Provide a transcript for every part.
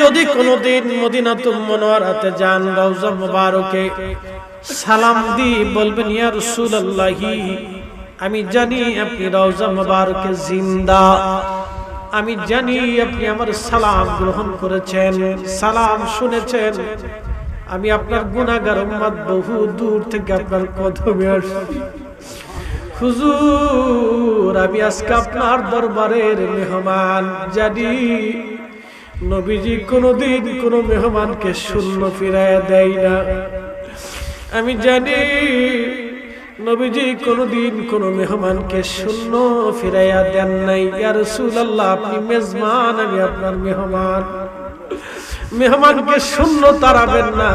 যদি কোনোদিন মদিনাতুল মুনাওয়ারাতে যান, রওজা মুবারকে সালাম দিয়ে বলবেন, ইয়া রাসূলুল্লাহি, আমি জানি আপনি রওজা মুবারকে জিন্দা, আমি জানি আপনি আমার সালাম গ্রহণ করেছেন, সালাম শুনেছেন। আমি আপনার গুনাহগার উম্মত, বহু দূর থেকে আপনার কদমে আসছি। হুজুর, আমি আজকে আপনার দরবারের মেহমান। জানি নবীজি কোনোদিন কোনো মেহমানকে শূন্য ফিরাইয়া দেয় না। আমি জানি নবীজি কোনোদিন কোনো মেহমানকে শূন্য ফিরাইয়া দেন নাই। ইয়া রাসূলুল্লাহ, আপনি মেজবান, আমি আপনার মেহমান। মেহমানকে শূন্য তাড়াবেন না,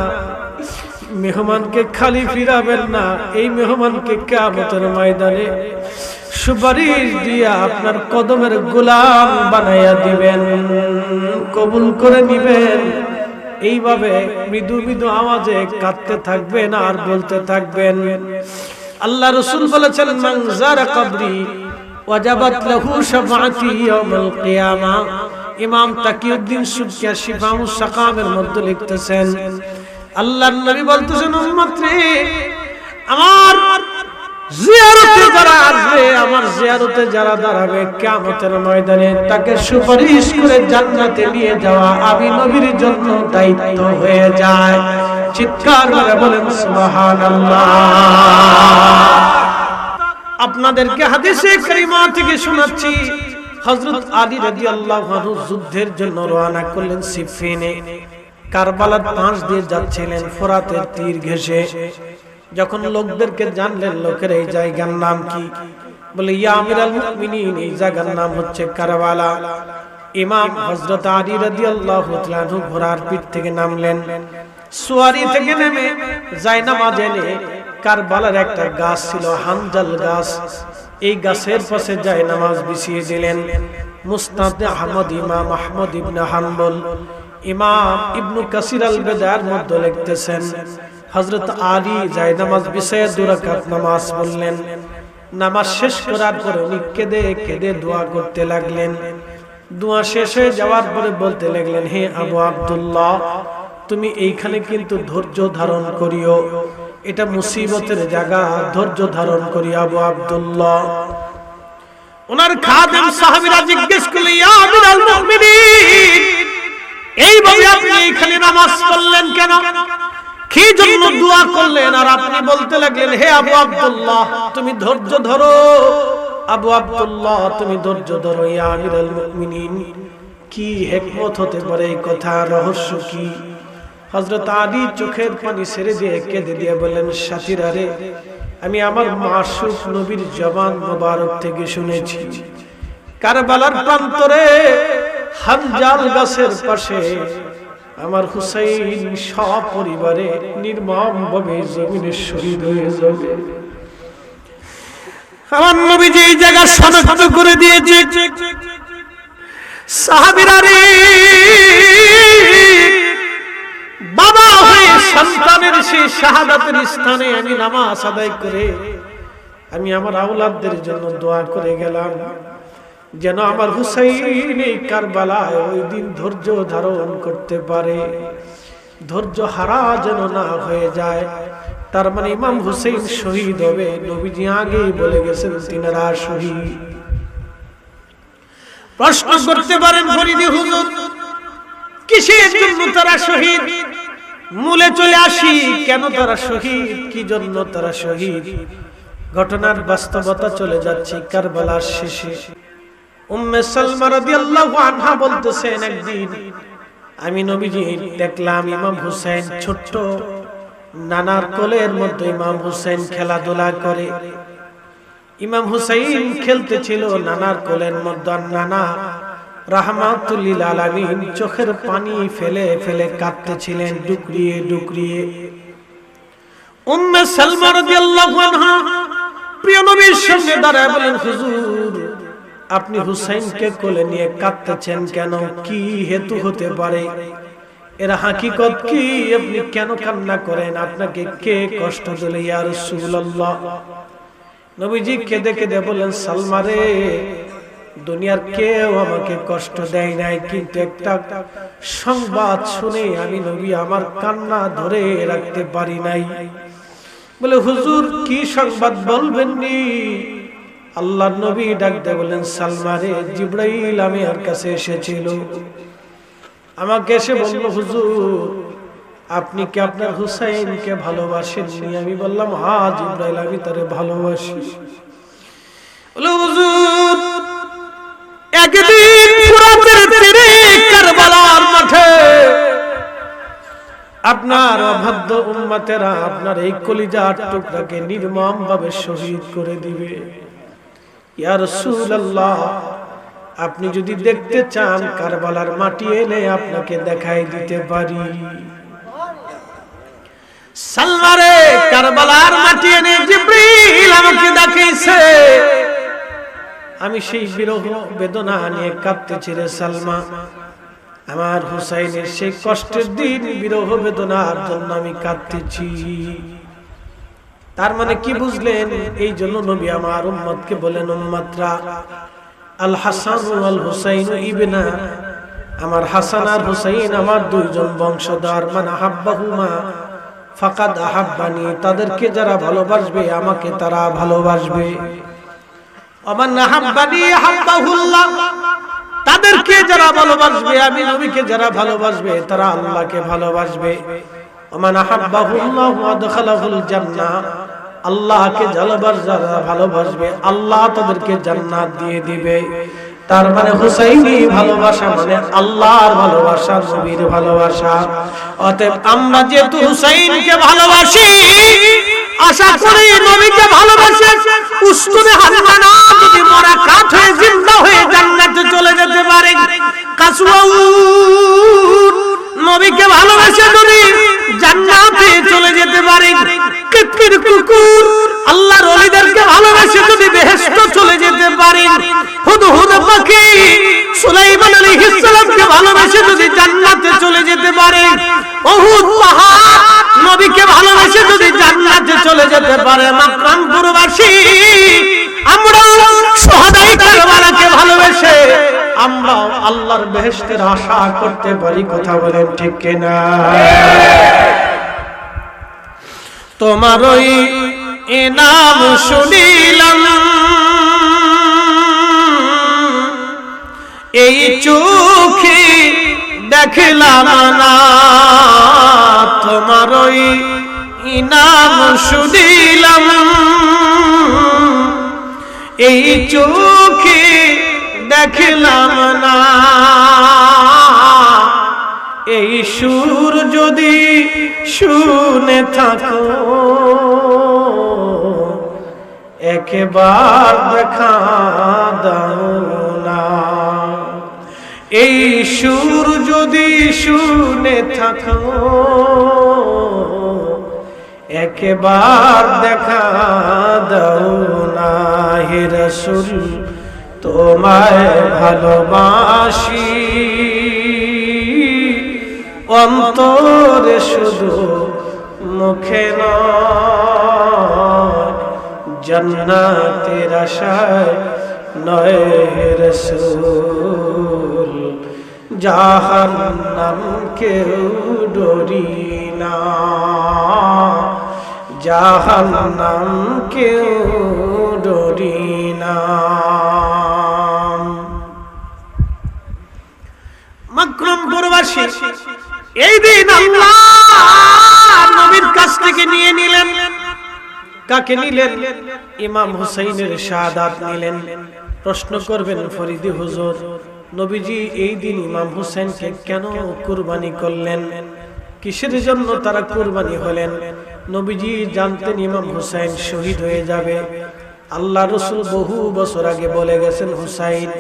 মেহমানকে খালি ফিরাবেন না। এই মেহমানকে কিয়ামতের ময়দানে সুপারিশ দিয়া আপনার কদমের গোলাম বানাইয়া দিবেন, কবুল করে নিবেন। এইভাবে মৃদু মৃদু আওয়াজে কাঁদতে থাকবেন আর বলতে থাকবেন। আল্লাহ রাসূল বলেছেন, মান যারা কবরি ওয়াজাবাত লাহু শাফাআতি ইয়াউমাল কিয়ামা। ইমাম তাকিউদ্দিন সুবকি শিফাউস সাকামের মধ্যে লিখতেছেন, আল্লাহর নবী বলতেছেন, উম্মত রে, আমার জিয়ারতে যারা আসবে, আমার জিয়ারতে যারা দাঁড়াবে, কিয়ামতের ময়দানে তাকে সুপারিশ করে জান্নাতে নিয়ে যাওয়া আমি নবীর জন্য দায়িত্ব হয়ে যায়। চিৎকার করে বলেন সুবহানাল্লাহ। আপনাদেরকে হাদিসে কারিমা থেকে শোনাচ্ছি, হযরত আলী রাদিয়াল্লাহু আনহু যুদ্ধের জন্য রওনা করলেন সিফিনে। কারবালার পাশ দিয়ে যাচ্ছিলেন ফোরাতের তীর ঘেঁষে। যখন লোকদেরকে জানলেন, লোকের এই জায়গার নাম কি, বলে, ইয়া আমিরাল মুমিনিন, এই জায়গার নাম হচ্ছে কারবালা। ইমাম হযরত আলী রাদিয়াল্লাহু তাআলা আনহু ঘোড়ার পিঠ থেকে নামলেন, সুয়ারি থেকে নেমে জায়নামাজ এনে কারবালার একটা গাছ ছিল, হানজাল গাছ, এই গাছের পাশে জায়নামাজ বিছিয়ে দিলেন। মুসনাদ আহমদ, ইমাম আহমদ ইবনে হানবল, ইমাম ইবনু কাসির আল বেদার মধ্যে লিখতেছেন, হযরত আলী জায়নামাজ বিছিয়ে 2 রাকাত নামাজ পড়লেন। নামাজ শেষ করার পরে উনি কেঁদে কেঁদে দোয়া করতে লাগলেন। দোয়া শেষ হয়ে যাওয়ার পরে বলতে লাগলেন, হে আবু আব্দুল্লাহ, তুমি এইখানে কিন্তু ধৈর্য ধারণ করিও, এটা মুসিবতের জায়গা, ধৈর্য ধারণ করি আবু আব্দুল্লাহ। ওনার খাদেম সাহাবীরা জিজ্ঞেস করলে, ইয়া আমিরাল মুমিনিন, এইভাবে আপনি এইখানে নামাজ পড়লেন কেন, কি জন্য দোয়া করলেন? আর আপনি বলতে লাগলেন, হে আবু আব্দুল্লাহ, তুমি ধৈর্য ধরো, আবু আব্দুল্লাহ তুমি ধৈর্য ধরো। ইয়া আমিরাল মুমিনিন, কি হিকমত হতে পারে এই কথা, রহস্য কি? হযরত আলী চোখের পানি ছেড়ে দিয়ে কেঁদে দিয়ে বললেন, সাথীরা রে, আমি আমার মাসুক নবীর জবান মোবারক থেকে শুনেছি, কারবালার প্রান্তরে হানজাল গাছের পাশে আমার হুসাইন সপরিবারে নির্মমভাবে জমিনে শহীদ হয়ে যাবে। আমার নবীজি এই জায়গা শনাক্ত করে দিয়েছে। সাহাবীরা রে, বাবা হয়ে সন্তানের সেই শাহাদাতের স্থানে আমি নামাজ আদায় করে আমি আমার আওলাদদের জন্য দোয়া করে গেলাম, যেন আমার হুসাইন এই কারবালায় ওই দিন ধৈর্য ধারণ করতে পারে, ধৈর্য হারা যেন না হয়ে যায়। তার মানে ইমাম হুসাইন শহীদ হবে, নবীজি আগেই বলে গেছেন তিনারা শহীদ। প্রশ্ন করতে পারেন, ফরিদি হুজুর, কিসের জন্য তারা শহীদ? মূলে চলে আসি, কেন তারা শহীদ, কি জন্য তারা শহীদ? ঘটনার বাস্তবতা চলে যাচ্ছে কারবালার শেষে। উম্মে সালমা রাদিয়াল্লাহু আনহা বলতেছেন, একদিন আমি নবীজি দেখলাম ইমাম হুসাইন ছোট্ট নানার কোলের মধ্যে ইমাম হুসাইন খেলাধুলা করে। ইমাম হুসাইন খেলতেছিল নানার কোলের মধ্যে, আর নানা রাহমাতুল লিল আলামিন চোখের পানি ফেলে ফেলে কাঁদতেছিলেন ডুকরিয়ে ডুকরিয়ে। উম্মে সালমা রাদিয়াল্লাহু আনহা প্রিয় নবীর সামনে দাঁড়ায় বলেন, হুজুর, আপনি হুসাইনকে কোলে নিয়ে কাঁদতেছেন কেন? কি হেতু হতে পারে? এর হাকিকত কি? আপনি কেন কান্না করেন? আপনাকে কে কষ্ট দিল ইয়া রাসূলুল্লাহ? নবীজি কেঁদে কেঁদে বলেন, সালমা রে, দুনিয়ার কেউ আমাকে কষ্ট দেয় নাই, কিন্তু একটা সংবাদ শুনে আমি নবী আমার কান্না ধরে রাখতে পারি নাই। বলে হুজুর কি সংবাদ বলবেন নি? আল্লাহর নবী ডাক দিয়ে বলেন, সালমা রে, জিবরাইল আমার কাছে এসেছিল, আমাকে এসে বলল, হুজুর আপনি কি আপনার হুসাইনকে ভালোবাসেননি? আমি বললাম, হ্যাঁ জিবরাইল, আমি তারে ভালোবাসি। বলে হুজুর একদিন ফুরাতের তীরে কারবালার মাঠে আপনার অবাধ্য উম্মতেরা আপনার এই কলিজার টুকরাকে নির্মম ভাবে শহীদ করে দিবে। ইয়া রাসূলুল্লাহ, আপনি যদি দেখতে চান কারবালার মাটি এনে আপনাকে দেখাই দিতে পারি। সালমারে, কারবালার মাটি এনে জিবরিল আমাকে দেখাইছে, আমি সেই বিরহ বেদনা নিয়ে কাঁদতেছি রে সালমা। আমার হুসাইনের সেই কষ্টের দিন, বিরহ বেদনার জন্য আমি কাঁদতেছি। তার মানে কি বুঝলেন? এই জন্য নবী আমার উম্মতকে বলেন, উম্মতরা, আল হাসান ওয়াল হুসাইন ইবনা, আমার হাসান আর হুসাইন আমার দুইজন বংশধর, মান আহাব্বাহুমা ফাকাদ আহাব্বানি, তাদেরকে যারা ভালোবাসবে আমাকে তারা ভালোবাসবে। ওমান আহাব্বানি আহাব্বাহুল্লাহ, তাদেরকে যারা ভালোবাসবে, আমি নবীকে যারা ভালোবাসবে তারা আল্লাহকে ভালোবাসবে। ওমান আহাব্বাহুল্লাহু আদখালাহুল জান্নাহ, আল্লাহকে যারা ভালোবাসবে আল্লাহ তাদেরকে জান্নাত দিয়ে দিবে। তার মানে হুসাইনি ভালোবাসা মানে আল্লাহর ভালোবাসা, নবীর ভালোবাসা। অতএব আমরা যেহেতু হুসাইনকে ভালোবাসি, আশা করি নবীকে ভালোবাসে উস্তুনে হান্নানা যদি মরা কাঠ হয়ে জিন্দা হয়ে জান্নাতে চলে যেতে পারে। কাসওয়াউন নবীকে ভালোবাসে যদি জান্নাতে চলে যেতে পারে। কিতকির কুকুর আল্লাহর ওলিদেরকে ভালোবাসে যদি বেহেশতে চলে যেতে পারে। হুদহুদ পাখি সুলাইমান আলাইহিস সালামকে ভালোবাসে যদি জান্নাতে চলে যেতে পারে। উহুদ পাহাড় নবীকে ভালোবাসে যদি জান্নাতে চলে যেতে পারে। মাকরামপুরবাসী আমরা শহাদায়ে কারবালাকে ভালোবাসে আমরা আল্লাহর বেহেশতের আশা করতে পারি। কথা বলেন ঠিক কিনা? তোমার ওই নাম শুনিলাম, এই চোখে দেখলাম না, তোমার ওই নাম শুনিলাম, এই চোখে দেখলাম না, এই সুর যদি শুনে থাকো একবার দেখা দাও না, এই সুর যদি শুনে থাকো একবার দেখা দাও না। হে রাসূল তোমায় ভালোবাসি, অন্তরে শুধু মুখে নয়, জান্নাতের আশায় নয় হে রাসূল, জাহান্নাম কেউ ডরি না, জাহান্নাম কেউ ডরি না। মাকরামপুরবাসী এই দিন আল্লাহ নবীর কাছ থেকে নিয়ে নিলেন। কাকে নিলেন? ইমাম হুসাইনের শাহাদাত নিলেন। প্রশ্ন করবেন ফরিদি হুজুর, নবীজি এই দিন ইমাম হুসাইনকে কেন কুরবানি করলেন? কিসের জন্য তারা কুরবানি হলেন? নবীজি জানতেন ইমাম হুসাইন শহীদ হয়ে যাবে। আল্লাহ রাসূল বহু বছর আগে বলে গেছেন, হুসাইন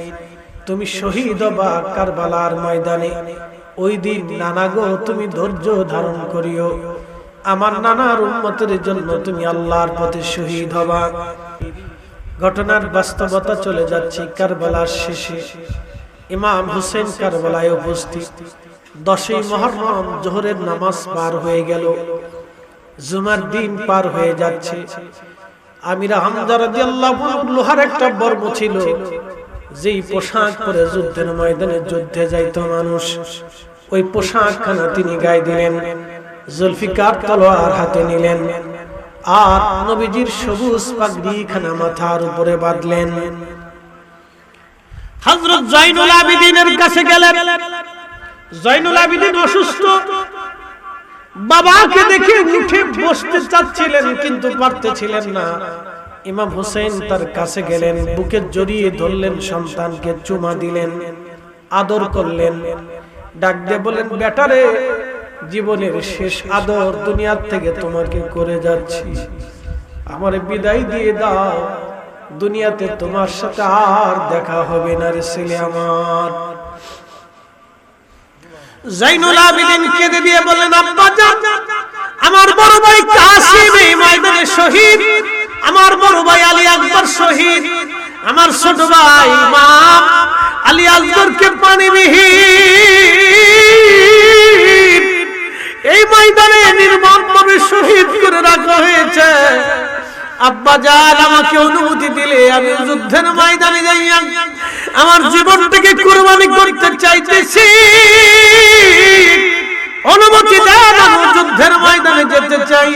তুমি শহীদ হবা কারবালার ময়দানে। ওই দিন নানা গো তুমি ধৈর্য ধারণ করিও, আমার নানার উম্মতের জন্য তুমি আল্লাহর পথে শহীদ হবা। ঘটনার বাস্তবতা চলে যাচ্ছে কারবালার শেষে। ইমাম হুসেন কারবালায় উপস্থিত। 10ই মুহররম জোহরের নামাজ পার হয়ে গেল, জুমার দিন পার হয়ে যাচ্ছে। আমির হামজা রাদিয়াল্লাহু আনহু লোহার একটা বর্ম ছিল, যেই পোশাক পরে যুদ্ধের ময়দানে যুদ্ধে যাইতো মানুষ, ওই পোশাকখানা তিনি গায়ে দিলেন, জুলফিকার তলোয়ার হাতে নিলেন, আর নবীজির সবুজ পাগড়ি খানা মাথার উপরে বাঁধলেন। হযরত জয়নুল আবেদিনের কাছে গেলেন। জয়নুল আবেদিন অসুস্থ, বাবাকে দেখে উঠে বসতে চাচ্ছিলেন কিন্তু পারতেছিলেন না। ইমাম হোসেন তার কাছে গেলেন, বুকে জড়িয়ে ধরলেন, সন্তানকে চুমা দিলেন, আদর করলেন, ডাক দিয়ে বলেন, বেটারে, জীবনের শেষ আদর দুনিয়ার থেকে তোমাকে করে যাচ্ছি, আমারে বিদায় দিয়ে দাও, দুনিয়াতে তোমার সাথে আর দেখা হবে না রে ছেলে আমার। জয়নুল আবেদিন কেঁদে দিয়ে বললেন, আব্বা জান, আমার বড় ভাই কাসিম এই ময়দানে শহীদ, আমার বড় ভাই আলী আকবর শহীদ, আমার ছোট ভাই ইমাম আলী আকবরকে পানিবিহীন এই ময়দানে নির্মমভাবে শহীদ করে রাখা হয়েছে। আব্বা জান, আমাকে অনুমতি দিলে আমি যুদ্ধের ময়দানে যাইয়া আমার জীবনটাকে কুরবানি করতে চাইতেছি, অনুমতি দেন, আমি যুদ্ধের ময়দানে যেতে চাই।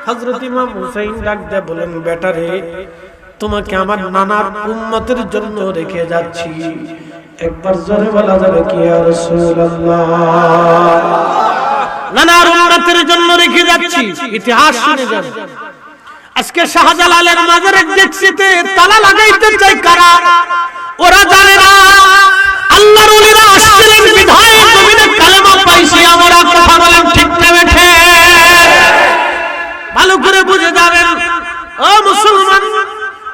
হযরত ইমাম হুসাইন ডাক দিয়ে বলেন, বেটারে, তোমাকে আমার নানার উম্মতের জন্য রেখে যাচ্ছি, একবার জোরে বলা যাবে কি ইয়া রাসূলুল্লাহ? নানার উম্মতের জন্য রেখে যাচ্ছি। ইতিহাস শুনে যান। আজকে শাহজালালের মাজারে দেখছিতে তালা লাগাইতে চাই কারা? ওরা জানে না আল্লাহর ওলিরা আসছিলেন বিধায় জমিনে কালেমা পাইছি আমরা। কথা বলেন ঠিক না বেঠে? ভালো করে বুঝে যাবেন ও মুসলমান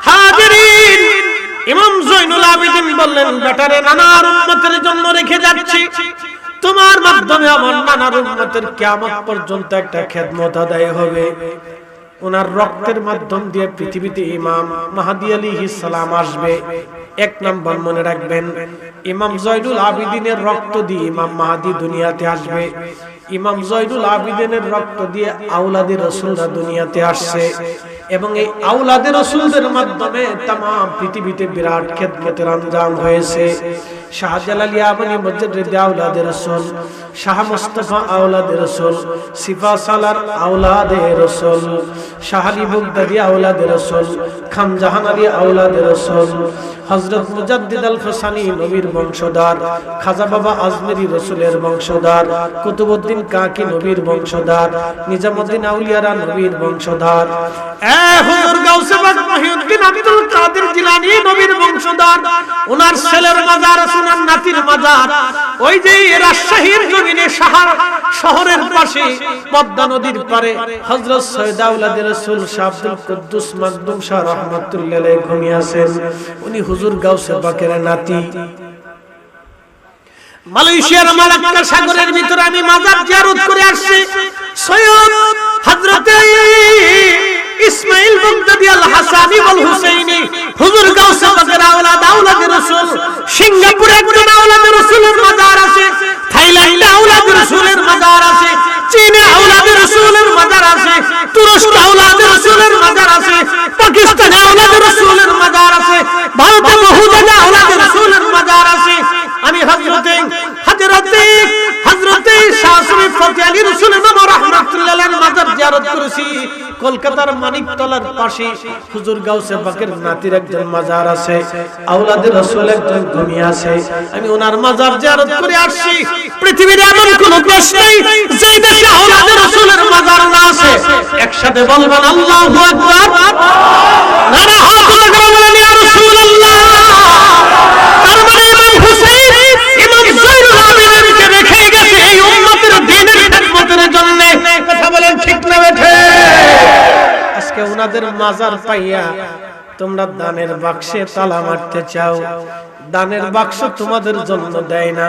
হাজিরিন। ইমাম জয়নুল আবেদিন বললেন, বেটারে, নানার উম্মতের জন্য রেখে যাচ্ছি, তোমার মাধ্যমে আমার নানার উম্মতের কিয়ামত পর্যন্ত একটা খেদমত আদায় হবে। ওনার রক্তের মাধ্যম দিয়ে পৃথিবীতে ইমাম মাহদী আলাইহিস সালাম আসবে। এক নাম্বার মনে রাখবেন, ইমাম জয়নুল আবেদিনের রক্ত দিয়ে ইমাম মাহদী দুনিয়াতে আসবে। ইমাম জয়নুল আবেদিনের রক্ত দিয়ে আওলাদে রাসূলরা দুনিয়াতে আসছে, এবং এই আওলাদে রাসূলদের মাধ্যমে तमाम পৃথিবীতে বিরাট খেদমতের আঞ্জাম হয়েছে। শাহজালাল ইয়ামানি মুজাদ্দিদ আওলাদে রাসূল, শাহ মুস্তাফা আওলাদে রাসূল, সিফা সালার আওলাদে রাসূল, শাহ আলী বাগদাদি আওলাদে রাসূল, খানজাহান আলী আওলাদে রাসূল, হযরত মুজাদ্দিদ আল ফাসানি নবীর বংশধর, খাজা বাবা আজমেরি রাসূলের বংশধর, কুতুবউদ্দিন কাকি নবীর বংশধর, নিজামউদ্দিন আউলিয়ারা নবীর বংশধর, হুজুর গাউসে পাক মহিউদ্দিন আব্দুল কাদের জিলানী নবীর বংশধর। ওনার ছেলের মাজার, ওনার নাতির মাজার ওই যে রাজশাহীর জমিনে শহরের পাশে পদ্মা নদীর পারে হযরত সৈয়দ আওলাদে রাসূল শাহ আব্দুল কুদ্দুস মাকদুম শাহ রাহমাতুল্লাহ আলাইহি ঘুমিয়ে আছেন। উনি হুজুর গাউসে পাকের নাতি। মালয়েশিয়ার মালাক্কা সাগরের ভিতরে আমি মাজার জিয়ারত করে আসছি। সৈয়দ হযরত ইসমাইল বাগদাদি আল হাসানি ওয়াল হুসাইনি হুজুর গাউসে পাকের আওলাদ, আওলাদে রাসূল। সিঙ্গাপুরে একজন আওলাদে রাসূলের মাজার আছে, থাইল্যান্ডে আওলাদে রাসূলের মাজার আছে, চীনে আওলাদে রাসূলের মাজার আছে, তুরস্কে আওলাদে রাসূলের মাজার আছে, পাকিস্তানে আওলাদে রাসূলের মাজার আছে, ভারতে বহু জায়গায় আওলাদে রাসূলের মাজার আছে। আমি হযরতে শাহ শরীফ ফতে আলী রাসূলের নাম রাহমাতুল্লাহ আলাইহি মাজার জিয়ারত করেছি। কলকাতার মানিকতলার পাশে হুজুর গাউসে পাকের নাতির একজন মাজার আছে, আওলাদে রাসূল একজন ঘুমিয়ে আছে। আমি ওনার মাজার জিয়ারত করে আসছি। পৃথিবীর এমন কোন দেশ নেই যে দেশে আওলাদে রাসূলের মাজার না আছে। একসাথে বলবেন আল্লাহু আকবার। নারা হাত উঁচু করে বলেন ইয়া রাসূলুল্লাহ। তার মানে ইমাম হুসাইন ইমাম জয়নুল আবেদিনকে রেখে গেছে এই উম্মতের দ্বীনের খেদমতের জন্য। কথা বলেন ঠিক না বেঠে? আজকে ওনাদের মাজার পাইয়া তোমরা দানের বাক্সে তালা মারতে চাও। দানের বাক্স তোমাদের জন্য দেয় না,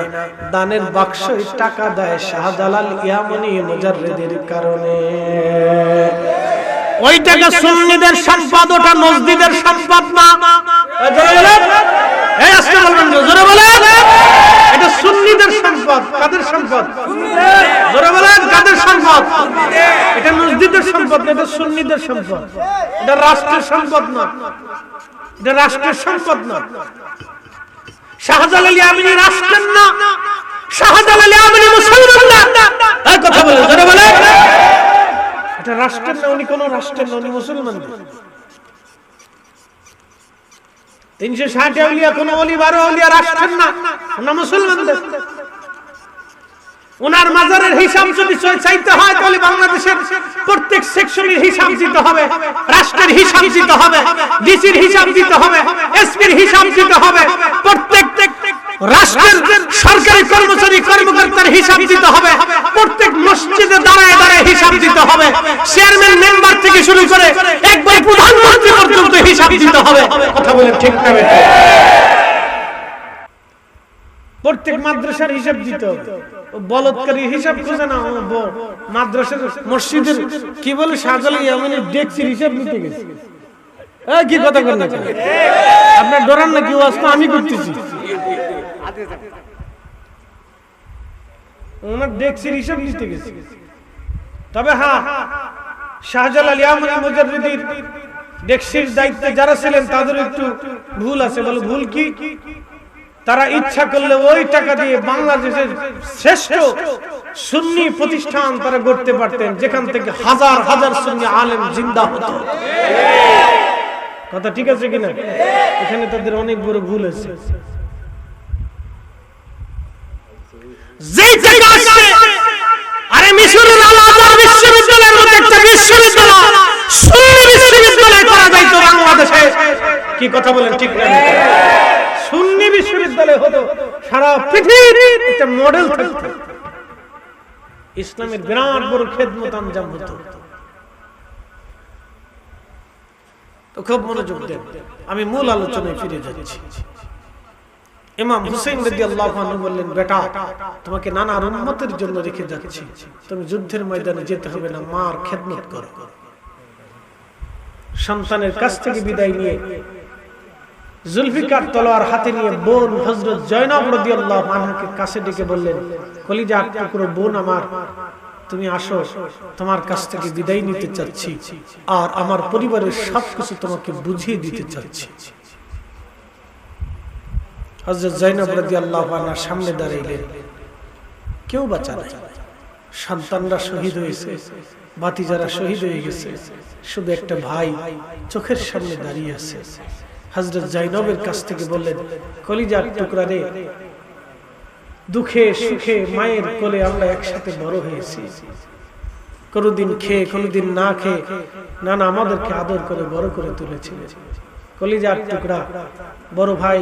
দানের বাক্স টাকা দেয় শাহজালাল ইয়ামানি মুজাদ্দিদের কারণে। ওই টাকা সুন্নিদের সম্পদ, ওটা নজদিদের সম্পদ না। জোরে বলেন, এই আজকে বলবেন, জোরে বলেন, এটা সুন্নিদের সম্পদ। কাদের সম্পদ? জোরে বলেন, কাদের সম্পদ? এটা নজদিদের সম্পদ না, এটা সুন্নিদের সম্পদ। এটা রাষ্ট্রের সম্পদ না, এটা রাষ্ট্রের সম্পদ না। শাহজালাল ইয়ামানি রাষ্ট্রের না, শাহজালাল ইয়ামানি মুসলমান না। এই কথা বলে জোরে বলে, এটা রাষ্ট্রের না, উনি কোন রাষ্ট্রের না, উনি মুসলমান। 360 আউলিয়া কোন ওলি 12 আউলিয়া রাষ্ট্রের না, না মুসলমানদের। ওনার মাজারের হিসাব যদি চাইতে হয় তাহলে বাংলাদেশের প্রত্যেক সেকশনের হিসাব দিতে হবে, রাষ্ট্রের হিসাব দিতে হবে, ডিসির হিসাব দিতে হবে, এসপির হিসাব দিতে হবে, প্রত্যেক রাষ্ট্রের সরকারি কর্মচারী কর্মকর্তার হিসাব দিতে হবে, প্রত্যেক মসজিদে দাঁড়ায় দাঁড়ায় হিসাব দিতে হবে, চেয়ারম্যান মেম্বার থেকে শুরু করে একবার প্রধানমন্ত্রী পর্যন্ত হিসাব দিতে হবে। কথা বলে ঠিক না বেঠিক? প্রত্যেক মাদ্রাসার হিসাব দিতে হবে। বলৎকারী হিসাব খোঁজে না, মাদ্রাসার মসজিদের কি বলে শাহজালাল ইয়ামানি ডেক্সির হিসাব নিতে গেছে। কি কথা বলেন না, আপনার ডরান না? কি আজকে আমি করতেছি, ওনার ডেক্সির হিসাব নিতে গেছে। তবে হ্যাঁ, শাহজালাল ইয়ামানি মুজাদ্দিদির ডেক্সির দায়িত্বে যারা ছিলেন তাদের একটু ভুল আছে। বলে ভুল কি? তারা ইচ্ছা করলে ওই টাকা দিয়ে বাংলাদেশের শ্রেষ্ঠ সুন্নি প্রতিষ্ঠান তারা গড়তে পারতেন, যেখান থেকে হাজার হাজার সুন্নি আলেম জিন্দা হতো। কথা ঠিক আছে কিনা? এখানে তাদের অনেক বড় ভুল আছে। যেই জায়গা আসছে, আরে মিশরের আল আজহার বিশ্ববিদ্যালয়ের মতো একটা বিশ্ববিদ্যালয়, সুন্নি বিশ্ববিদ্যালয় করা যাইতো বাংলাদেশে। কি কথা বলেন ঠিক না? সুন্নি বিশ্ববিদ্যালয় হতো, সারা পৃথিবীর একটা মডেল থাকতো, ইসলামের বিরাট বড় খেদমত আঞ্জাম হতো। তো খুব মনোযোগ দেন, আমি মূল আলোচনায় ফিরে যাচ্ছি। ইমাম হুসাইন রাদিয়াল্লাহু আনহু বললেন, বেটা তোমাকে নানার উম্মতের জন্য রেখে যাচ্ছি, তুমি যুদ্ধের ময়দানে যেতে হবে না, মার খেদমত করো। সন্তানের কাছ থেকে বিদায় নিয়ে জুলফিকার তলোয়ার হাতে নিয়ে বোন হযরত জয়নব রাদিয়াল্লাহু আনহাকে কাছে ডেকে বললেন, কলিজার টুকরো বোন আমার, তুমি আসো, তোমার কাছ থেকে বিদায় নিতে চাচ্ছি, আর আমার পরিবারের সবকিছু তোমাকে বুঝিয়ে দিতে চাচ্ছি। হযরত জয়নব রাদিয়াল্লাহু আনহার সামনে দাঁড়াইলেন, কেউ বাঁচা নাই, সন্তানরা শহীদ হয়েছে, ভাতিজারা শহীদ হয়ে গেছে, শুধু একটা ভাই চোখের সামনে দাঁড়িয়ে আছে। হযরত জয়নবের কাছ থেকে বললেন, কলিজার টুকরা রে, দুঃখে সুখে মায়ের কোলে আমরা একসাথে বড় হয়েছি, কোনদিন খেয়ে কোনদিন না খেয়ে নানা আমাদেরকে আদর করে বড় করে তুলেছিলেন। কলিজার টুকরা, বড় ভাই,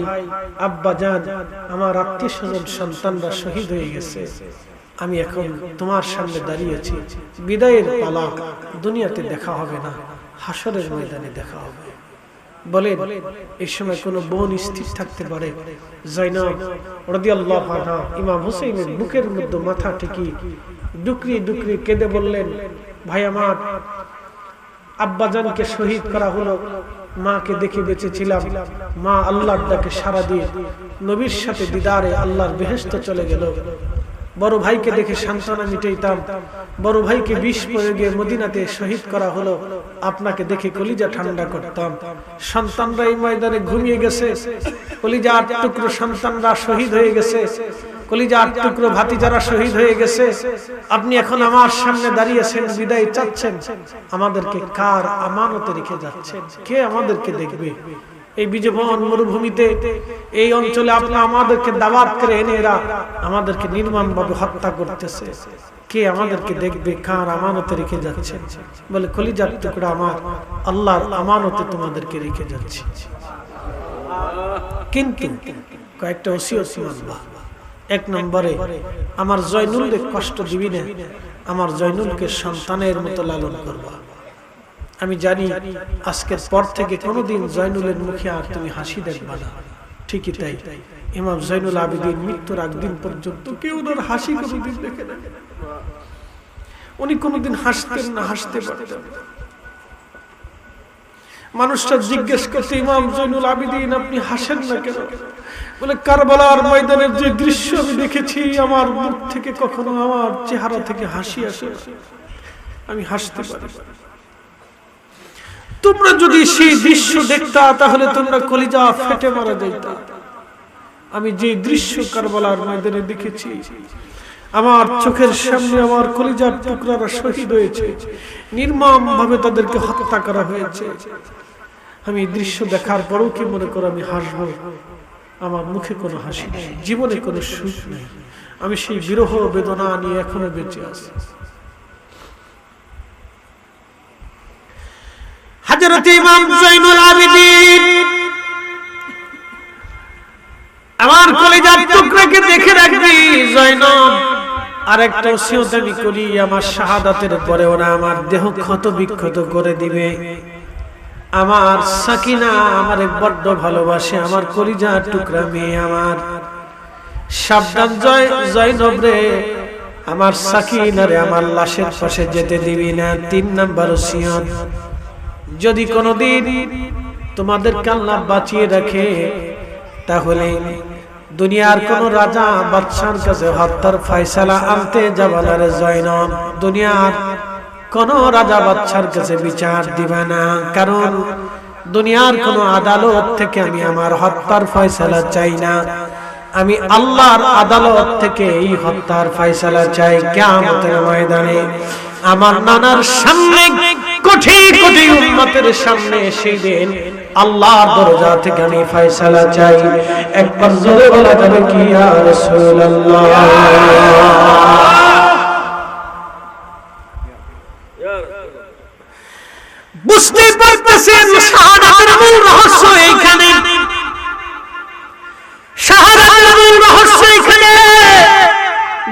আব্বা জান, আমার আত্মীয় স্বজন সন্তানরা শহীদ হয়ে গেছে, আমি এখন তোমার সামনে দাঁড়িয়েছি, বিদায়ের পালা, দুনিয়াতে দেখা হবে না, হাসরের ময়দানে দেখা হবে। বলেন এই সময় কোন বোন স্থির থাকতে পারে? জয়নব রাদিয়াল্লাহু আনহা ইমাম হুসাইনের বুকের মধ্যে মাথা ঠেকি ডুকরি ডুকরি কেঁদে বললেন, ভাই আমার, আব্বাজানকে শহীদ করা হলো, মাকে দেখে বেঁচেছিলাম, মা আল্লাহর ডাকে সাড়া দিয়ে নবীর সাথে দিদারে আল্লাহর বেহেশতে চলে গেল। বড় ভাইকে দেখে সান্ত্বনা মিটাইতাম, বড় ভাইকে বিষ প্রয়োগে মদিনাতে শহীদ করা হলো, আপনাকে দেখে কলিজা ঠান্ডা করতাম। সন্তানরা এই ময়দানে ঘুমিয়ে গেছে, কলিজার টুকরো সন্তানরা শহীদ হয়ে গেছে, কলিজার টুকরো ভাতিজারা শহীদ হয়ে গেছে, আপনি এখন আমার সামনে দাঁড়িয়েছেন, বিদায় চাচ্ছেন, আমাদেরকে কার আমানতে রেখে যাচ্ছেন? কে আমাদেরকে দেখবে? এই বিজবন মরুভূমিতে এই অঞ্চলে আপনি আমাদেরকে দাওয়াত করে এনে এরা আমাদেরকে নির্মমভাবে হত্যা করতেছে, কে আমাদেরকে দেখবে? কার আমানতে রেখে যাচ্ছেন? বলে, কলিজার টুকরা আমার, আল্লাহর আমানতে তোমাদেরকে রেখে যাচ্ছি, কিন্তু কয়েকটা ওসিয়ত মানবা। এক নম্বরে, আমার জয়নুলকে কষ্ট দিবি না, আমার জয়নুলকে সন্তানের মতো লালন করবা। আমি জানি আজকের পর থেকে কোনোদিন জয়নুলের মুখে আর তুমি হাসি দেখবা না, ঠিকই তাই। ইমাম জয়নুল আবেদিন মৃত্যুর আগ দিন পর্যন্ত কেউ ওনার হাসি কোনোদিন দেখে না, উনি কোনোদিন হাসতেন না, হাসতে পারতেন। মানুষটা জিজ্ঞেস করতে, ইমাম জয়নুল আবেদিন আপনি হাসেন না কেন? বলে, কারবালার ময়দানের যে দৃশ্য আমি দেখেছি, আমার মুখ থেকে কখনো আমার চেহারা থেকে হাসি আসে, আমি হাসতে পারি। তোমরা যদি সেই দৃশ্য দেখতা তাহলে তোমরা কলিজা ফেটে মারা যাইতা। আমি যে দৃশ্য কারবালার ময়দানে দেখেছি, আমার চোখের সামনে আমার কলিজার টুকরারা শহীদ হয়েছে, নির্মম ভাবে তাদেরকে হত্যা করা হয়েছে। আমি এই দৃশ্য দেখার পরেও কি মনে করো আমি হাসবো? আমার মুখে কোনো হাসি নেই, জীবনে কোনো সুখ নেই। আমি সেই বিরহ বেদনা নিয়ে এখনো বেঁচে আছি। হযরত ইমাম জয়নুল আবেদিন আমার কলিজার টুকরাকে দেখে রাখবি জয়নব। আরেকটা ওসিয়ত আমি করি, আমার শাহাদাতের পরে ওরা আমার দেহ ক্ষত বিক্ষত করে দিবে। আমার সাকিনা আমারে বড্ড ভালোবাসে, আমার কলিজার টুকরা মেয়ে আমার। সাবধান জয়নব রে, আমার সাকিনা রে আমার লাশের পাশে যেতে দিবি না। 3 নাম্বার ওসিয়ত, যদি কোনোদিন তোমাদেরকে আল্লাহ বাঁচিয়ে রাখে তাহলে দুনিয়ার কোন রাজা বাদশার কাছে হত্যার ফয়সালা আনতে যাবে না রে জয়নব। দুনিয়ার কোন রাজা বাদশার কাছে বিচার দিবে না, কারণ দুনিয়ার কোন আদালত থেকে আমি আমার হত্যার ফয়সালা চাই না। আমি আল্লাহর আদালত থেকে এই হত্যার ফয়সালা চাই। কিয়ামতের ময়দানে আমার নানার সামনে কোটি কোটি উম্মতের সামনে সেই দিন আল্লাহর দরজা থেকে আমি ফয়সালা চাই। একবার জোরে বলা যাবে কি ইয়া রাসূলুল্লাহ? বুঝতে পারতেছেন শাহাদাতের মূল রহস্য এইখানে। শাহাদাতের মূল রহস্য এইখানে।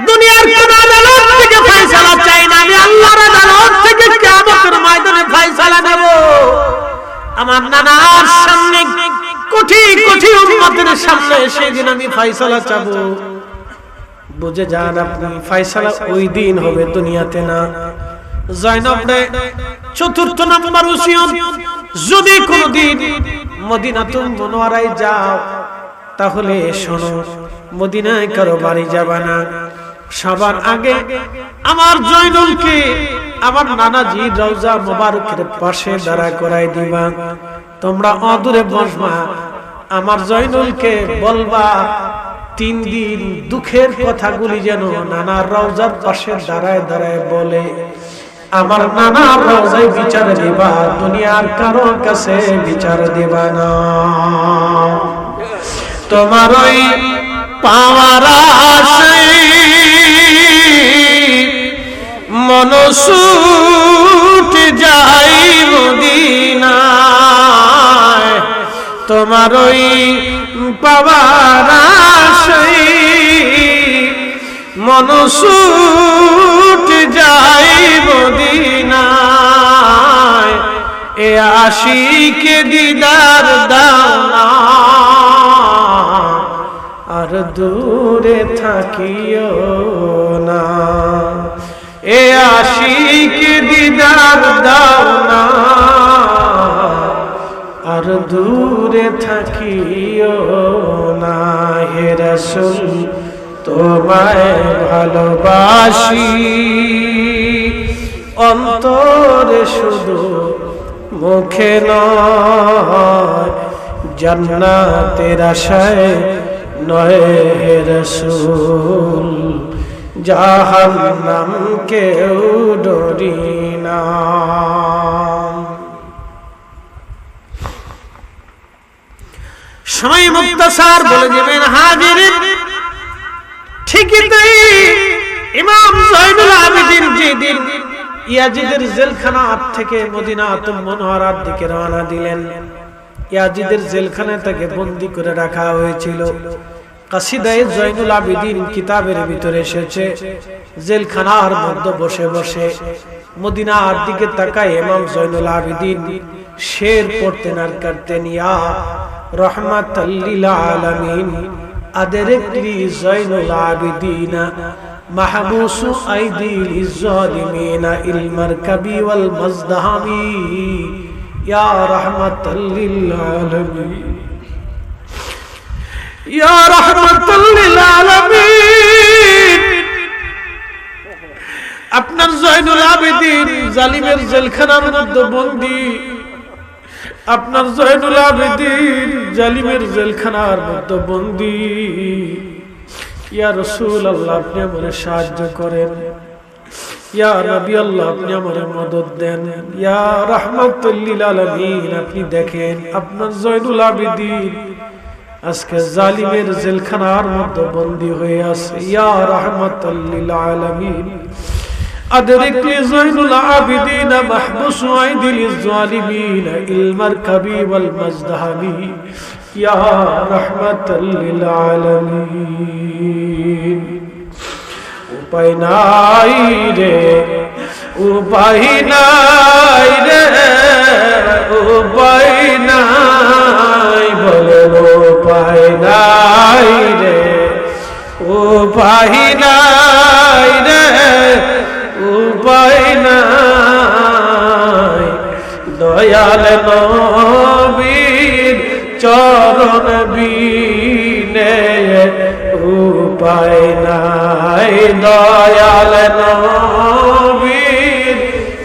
দুনিয়ার কোন আদালত থেকে ফয়সালা চাই না, আমি আল্লাহর আদালত থেকে কিয়ামতের ময়দানে ফয়সালা নেব। আমার নানার সামনে কোটি কোটি উম্মতের সামনে সেদিন আমি ফয়সালা চাবো। বুঝে যান আপনি, ফয়সালা ওই দিন হবে, দুনিয়াতে না। জয়নব রে, 4th নাম্বার ওসিয়ত, যদি কোনদিন মদিনাতুল মুনাওয়ারায় যাও তাহলে শোনো, মদিনায় কারো বাড়ি যাবে না। সবার আগে আমার জয়নুলকে আমার নানাজি রওজা মোবারকের পাশে দাঁড়া করাই দিবা। তোমরা অদূরে বসবা, আমার জয়নুলকে বলবা 3 দিন দুঃখের কথাগুলি যেন নানার রওজার পাশে দাঁড়ায় দাঁড়ায় বলে। আমার নানার রওজায় বিচার দিবা, দুনিয়ার কারো কাছে বিচার দিবা না। তোমার ওই পাওয়ার আশায় মন ছুটে যাই মদিনায়। তোমার ওই পাওয়ার আশায় মন ছুটে যাই মদিনায়। এ আশিকে দিদার দাও না, আর দূরে থাকিও না। এ আশিকে দিদার দাও না, আর দূরে থাকিও না। হে রাসূল তোমায় ভালোবাসি, অন্তরে শুধু মুখে নয়। জান্নাতের আশায় নয় হে রাসূল, জাহান্নাম কেউ ডরি না। সময় মুক্তাসার বলে যাবেন হাজিরিন। ঠিকই তাই, ইমাম জয়নুল আবেদিন যেদিন ইয়াজিদের জেলখানা থেকে মদিনাতুল মুনাওয়ারার দিকে রওনা দিলেন, ইয়াজিদের জেলখানায় তাকে বন্দী করে রাখা হয়েছিল। কাসিদায়ে জয়নুল আবেদিন কিতাবের ভিতরে এসেছে, জেলখানার মধ্যে বসে বসে মদিনার দিকে তাকায় ইমাম জয়নুল আবেদিন শের পড়তেন আর করতেন, ইয়া রাহমাতাল লিল আলামিন আদরিকলি জয়নুল আবেদিন মাহবুসু আইদিল জালিমিন ইল মারকাবি ওয়াল মাজদাহামি ইয়া রাহমাতাল লিল আলামিন, ইয়া রাহমাতাল লিল আলামিন। আপনার জয়নুল আবেদিন জালিমের জেলখানার মধ্যে বন্দী, আপনার জয়নুল আবেদিন জালিমের জেলখানার মধ্যে বন্দী। ইয়া রাসূলুল্লাহ, আপনি আমারে সাহায্য করেন। ইয়া নবী আল্লাহ, আপনি আমারে মদদ দেন। ইয়া রাহমাতুল লিল আলামিন, আপনি দেখেন আপনার জয়নুল আবেদিন আজকে জালিমের জেলখানার মধ্যে বন্দী হয়ে আছে। ইয়া রাহমাতুল লিল আলামিন, أدرك لزين العابدين محبوس عيد للظالمين المركبي والمزدهمي يا رحمة للعالمين উপায় নাই রে, উপায় নাই রে, উপায় নাই, বলেন উপায় নাই রে, উপায় নাই রে, উপায় নাই। দয়াল নবীর চরণ বিনে উপায় নাই, দয়াল নবীর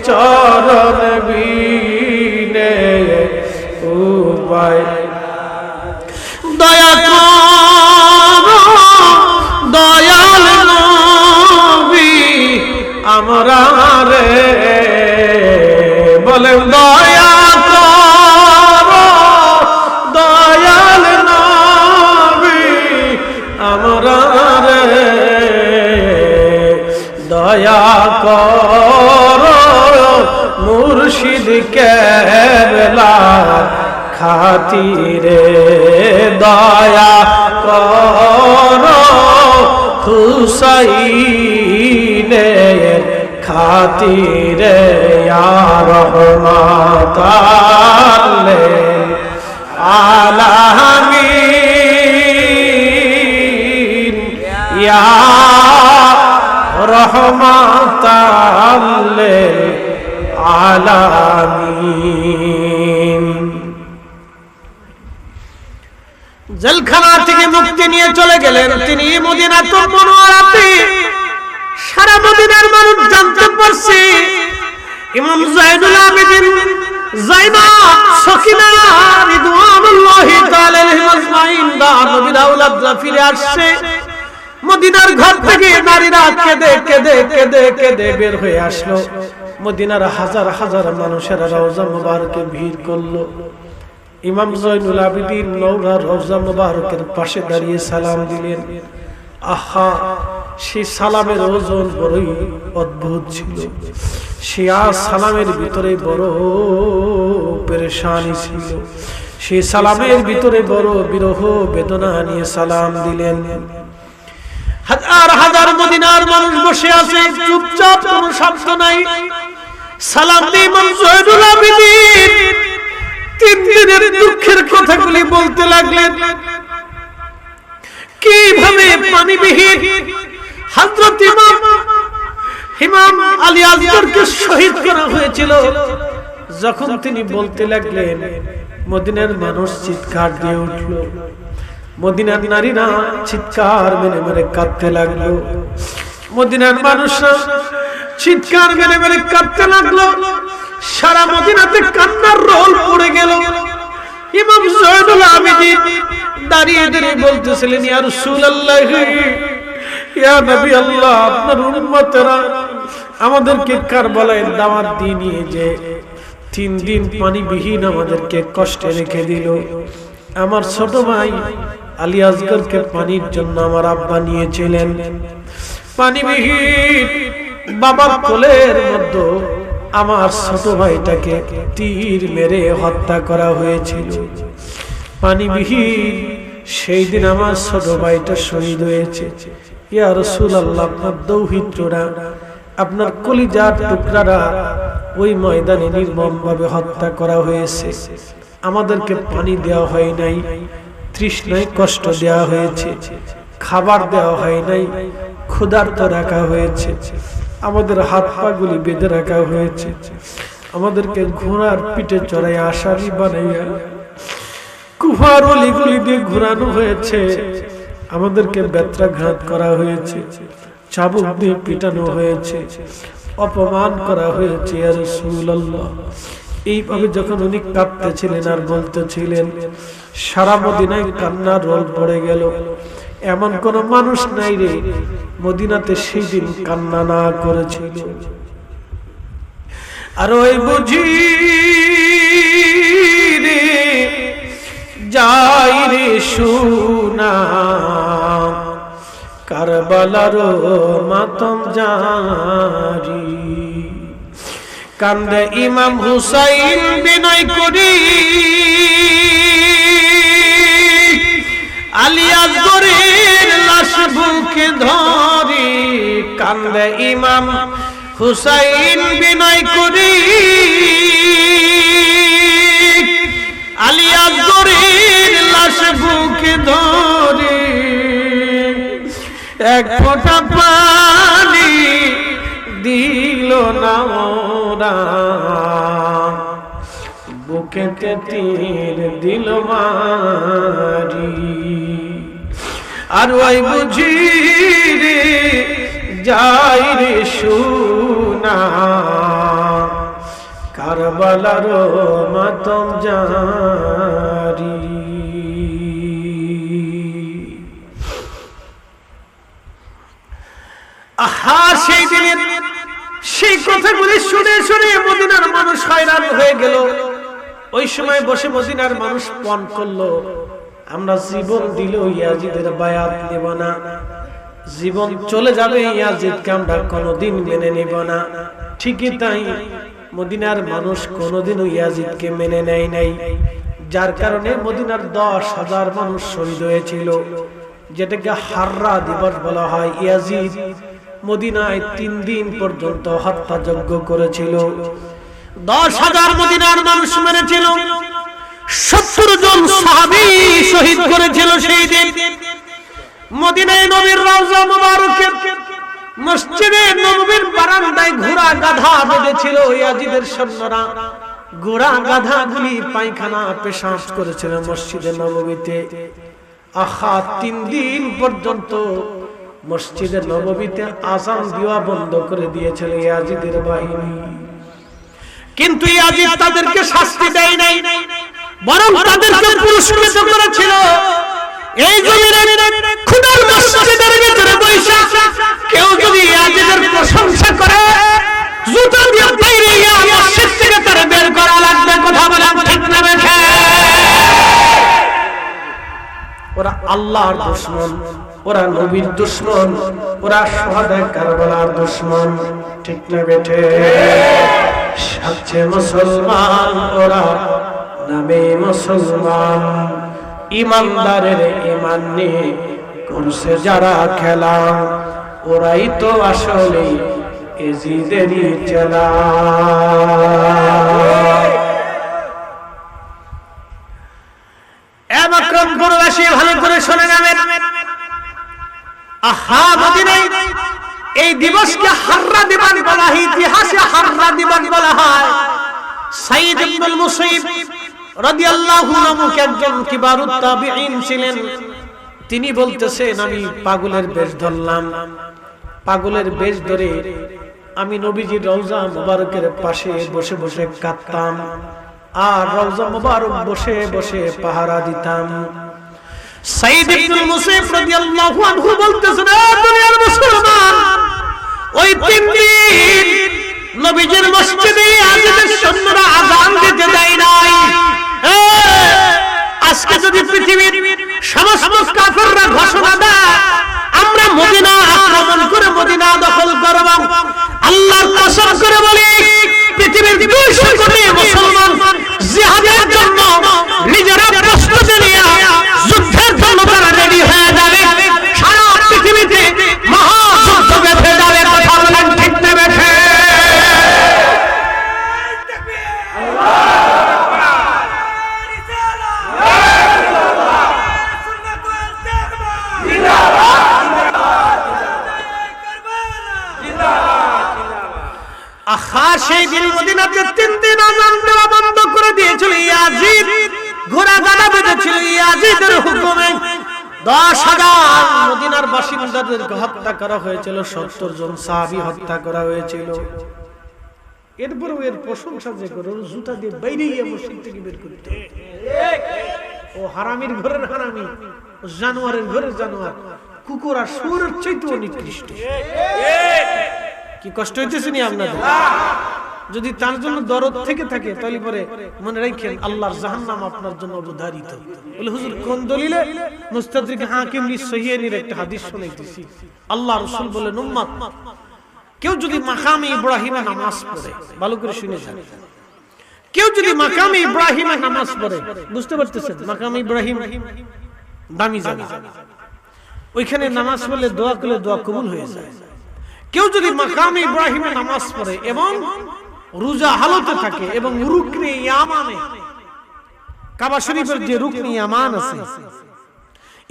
চরণ বিনে উপায়। দয়া করো দয়াল নবী আমরা রে, বলেন দয়া করো দয়াল নবী আমরা রে, দয়া করো মুর্শিদ কেবলা খাতিরে, দয়া করো হুসাইনের খাতিরে, ইয়া রহমাতাল লিল আলামিন, ইয়া রহমাতাল লিল আলামিন। জেলখানা থেকে মুক্তি নিয়ে চলে গেলেন তিনি মদিনাতুল মুনাওয়ারাতে। সারা মদিনার মানুষ জানতে পারছে ইমাম জয়নুল আবেদিন জাইনাব সকিনা রিদওয়ানুল্লাহি তাআলা আলাইহিম আজমাইন দা নবীর আওলাদরা ফিরে আসছে। মদিনার ঘর থেকে নারীরা কেঁদে কেঁদে কেঁদে কেঁদে বের হয়ে আসলো। মদিনার হাজার হাজার মানুষেরা রওজা মুবারকে ভিড় করলো। ইমাম জয়নুল আবেদিন নওরা রওজা মুবারকের পাশে দাঁড়িয়ে সালাম দিলেন। আহা, সেই সালামের ওজন বড়ই অদ্ভুত ছিল। সেই সালামের ভিতরে বড় পেরেশানি ছিল। সেই সালামের ভিতরে বড় বিরহ বেদনা নিয়ে সালাম দিলেন। হাজার হাজার মদিনার মানুষ বসে আছে, চুপচাপ, কোনো শব্দ নাই। সালাম দিয়ে ইমাম জয়নুল আবেদিন 3 দিনের দুঃখের কথাগুলি বলতে লাগলেন। কিভাবে পানিবিহীন হযরত ইমাম আলী আসগরকে শহীদ করা হয়েছিল। যখন তিনি বলতে লাগলেন, মদিনার মানুষ চিৎকার দিয়ে উঠল। মদিনার নারীরা চিৎকার মেরে মেরে কাঁদতে লাগলো। মদিনার মানুষরা চিৎকার মেরে মেরে কাঁদতে লাগলো। সারা মদিনাতে কান্নার রোল পড়ে গেল। ইমাম জয়নুল আবেদিন দাঁড়িয়ে দাঁড়িয়ে বলতেছিলেন, ইয়া রাসূলুল্লাহ, ইয়া নবী আল্লাহ, আপনার উম্মতেরা আমাদেরকে কারবালায় দাওয়াত দিয়ে নিয়ে যে 3 দিন পানিবিহীন আমাদেরকে কষ্টে রেখে দিল। আমার ছোট ভাই আলী আসগরকে পানির জন্য আমার আব্বা নিয়েছিলেন। পানিবিহীন বাবার কোলের মধ্যে আমার ছোট ভাইটাকে তীর মেরে হত্যা করা হয়েছিল। পানিবিহীন সেই দিন আমার ছোট ভাইটা শহীদ হয়েছে। ইয়া রাসূলুল্লাহ, আপনার দৌহিত্ররা, আপনার কলিজার টুকরারা ওই ময়দানে নির্মমভাবে হত্যা করা হয়েছে। আমাদেরকে পানি দেওয়া হয় নাই, তৃষ্ণায় কষ্ট দেওয়া হয়েছে, খাবার দেওয়া হয় নাই, ক্ষুধার্ত রাখা হয়েছে, আমাদের হাত পা গুলি বেঁধে রাখা হয়েছে, আমাদেরকে ঘোড়ার পিঠে চড়াই আসামি বানাইয়া কুফার অলিগুলি দিয়ে ঘোরানো হয়েছে, আমাদেরকে বেত্রাঘাত করা হয়েছে, চাবুক দিয়ে পিটানো হয়েছে, অপমান করা হয়েছে। ইয়া রাসূলুল্লাহ, এইভাবে যখন উনি কাঁদতেছিলেন আর বলতেছিলেন, সারা মদিনায় কান্নার রোল পড়ে গেল। এমন কোন মানুষ নাই রে মদিনাতে সেই দিন কান্না না করেছিল। আর ওই বুঝি রে যাই রে শোনা কারবালার মাতম জারি, কান্দে ইমাম হুসাইন বিনয় করি আলী আসগরের লাশ বুকে ধরি, কান্দে ইমাম হুসাইন বিনয় করি আলী আসগরের লাশ বুকে ধরি, এক ফোঁটা পানি দিল না ওরা, বুকেতে তীর দিল মারি। আর ওই বুঝি রে যাই রে শোনা কারবালার মাতম জারি। আহা, সেই দিনের সেই কথাগুলি শুনে শুনে মদিনার মানুষ হয়রান হয়ে গেল। ওই সময় বসে মদিনার মানুষ পণ করলো, আমরা জীবন দিলেও ইয়াজিদের বায়াত নেব না, জীবন চলে যাবে ইয়াজিদকে আমরা কোনোদিন মেনে নেব না। ঠিকই তাই, মদিনার মানুষ কোনোদিনও ইয়াজিদকে মেনে নেয় নাই, যার কারণে মদিনার 10,000 মানুষ শহীদ হয়েছিল, যেটাকে হাররা দিবস বলা হয়। ইয়াজিদ মদিনায় 3 দিন পর্যন্ত হত্যাযজ্ঞ করেছিল। 10,000 মদিনার মানুষ মেরেছিল, 70 জন সাহাবী শহীদ করেছিল সেই দিন। মদিনায় নবীর রওজা মুবারকের মসজিদে নববীর বারান্দায় ঘোড়া গাধা বেঁধেছিল ইয়াজিদের সৈন্যরা। ঘোড়া গাধাগুলি পায়খানা পেশাব করেছিল মসজিদে নববীতে। আহা, 3 দিন পর্যন্ত মসজিদে নববীতে আযান দেওয়া বন্ধ করে দিয়েছিল ইয়াজিদের বাহিনী। কিন্তু ইয়াজিদ তাদেরকে শাস্তি দেয় নাই, বরং তাদেরকে পুরস্কৃত করেছিল। এই জমিনে খোদার মসজিদের ভিতরে বসে কেউ যদি ইয়াজিদের প্রশংসা করে, জুতা দিয়ে বাইরে গিয়ে মসজিদ থেকে তারা বের করা লাগবে। কথা বলেন ঠিক না বেঠে? ওরা আল্লাহর দুশমন, ওরা নবীর দুশমন, ওরা শুহাদায়ে কারবালার দুশমন। ঠিক না বেঠে? সাচ্ছে মুসলমান ওরা, নামে মুসলমান, ইমানদারের ঈমান নিয়ে করছে যারা খেলা, ওরাই তো আসলে ইয়াজিদেরই চেলা। আকরামপুরবাসী ভালো করে শুনে যাবেন। আহা, মদিনায় এই দিবসকে হাররা দিবস বলা হয়, ইতিহাসে হাররা দিবস বলা হয়। সাইদ ইবনুল মুসাইব রাদিয়াল্লাহু আনহু একজন কিবারুত তাবিঈন ছিলেন। তিনি বলতেছেন, আমি পাগলের বেশ ধরলাম, পাগলের বেশ ধরে আমি নবীজির রওজা মুবারকের পাশে বসে বসে কাঁদতাম, আর রওজা মুবারক বসে বসে পাহারা দিতাম। সাইদ ইবনুল মুসাইব রাদিয়াল্লাহু আনহু বলতেছেন, দুনিয়ার মুসলমান, ওই 3 দিন নবীজির মসজিদে ইয়াজিদের সৈন্যরা আযান দিতে দেয় নাই। আজকে যদি পৃথিবীর সমস্ত কাফেররা ঘোষণা দেয় আমরা মদিনা আক্রমণ করে মদিনা দখল করব, আল্লাহর কসম করে বলি পৃথিবীর 200 কোটি মুসলমান জিহাদের জন্য নিজেরা প্রস্তুতি নিয়ে যুদ্ধের জন্য তারা রেডি হয়ে যাবে। সারা পৃথিবীতে মহাযুদ্ধ বেঁধে যাবে। কথা বলেন ঠিক না বেঠে? আহা, সেই দিন মদিনাতে 3 দিন আযান দেওয়া বন্ধ করে দিয়েছিল ইয়াজিদ। ঘোড়া গাড়া বেঁধেছিল ইয়াজিদের হুকুমে। 10,000 মদিনার বাসিন্দাদেরকে হত্যা করা হয়েছিল, 70 জন সাহাবী হত্যা করা হয়েছিল। এরপরে এর প্রশংসা যে করে ওর জুতা দিয়ে বাইরে গিয়ে মসজিদ থেকে বের করতে ও হারামির ঘরের হারামি, ও জানোয়ারের ঘরের জানোয়ার, কুকুর আর শুয়োরের চাইতেও নিকৃষ্ট। কি কষ্ট হইতেছে নি আপনাদের? যদি তার জন্য দরদ থেকে থাকে তাহলে পরে মনে রাখেন আল্লাহর জাহান্নাম আপনার জন্য অবধারিত। বলে হুজুর কোন দলিলে? মুস্তাদরিক হাকিম লি সহিহের একটা হাদিস শুনাইতেছি। আল্লাহ রাসূল বলেন উম্মত কেউ যদি মাকামে ইব্রাহিমে নামাজ পড়ে, ভালো করে শুনে যান, কেউ যদি মাকামে ইব্রাহিমে নামাজ পড়ে, বুঝতে পারতেছেন মাকামে ইব্রাহিম দামি জায়গা, ওইখানে নামাজ পড়লে দোয়া করলে দোয়া কবুল হয়ে যায়। কেউ যদি মাকামে ইব্রাহিমে নামাজ পড়ে এবং রোজা হালতে থাকে এবং রুকনে ইয়ামানে, কাবা শরীফের যে রুকনে ইয়ামান আছে,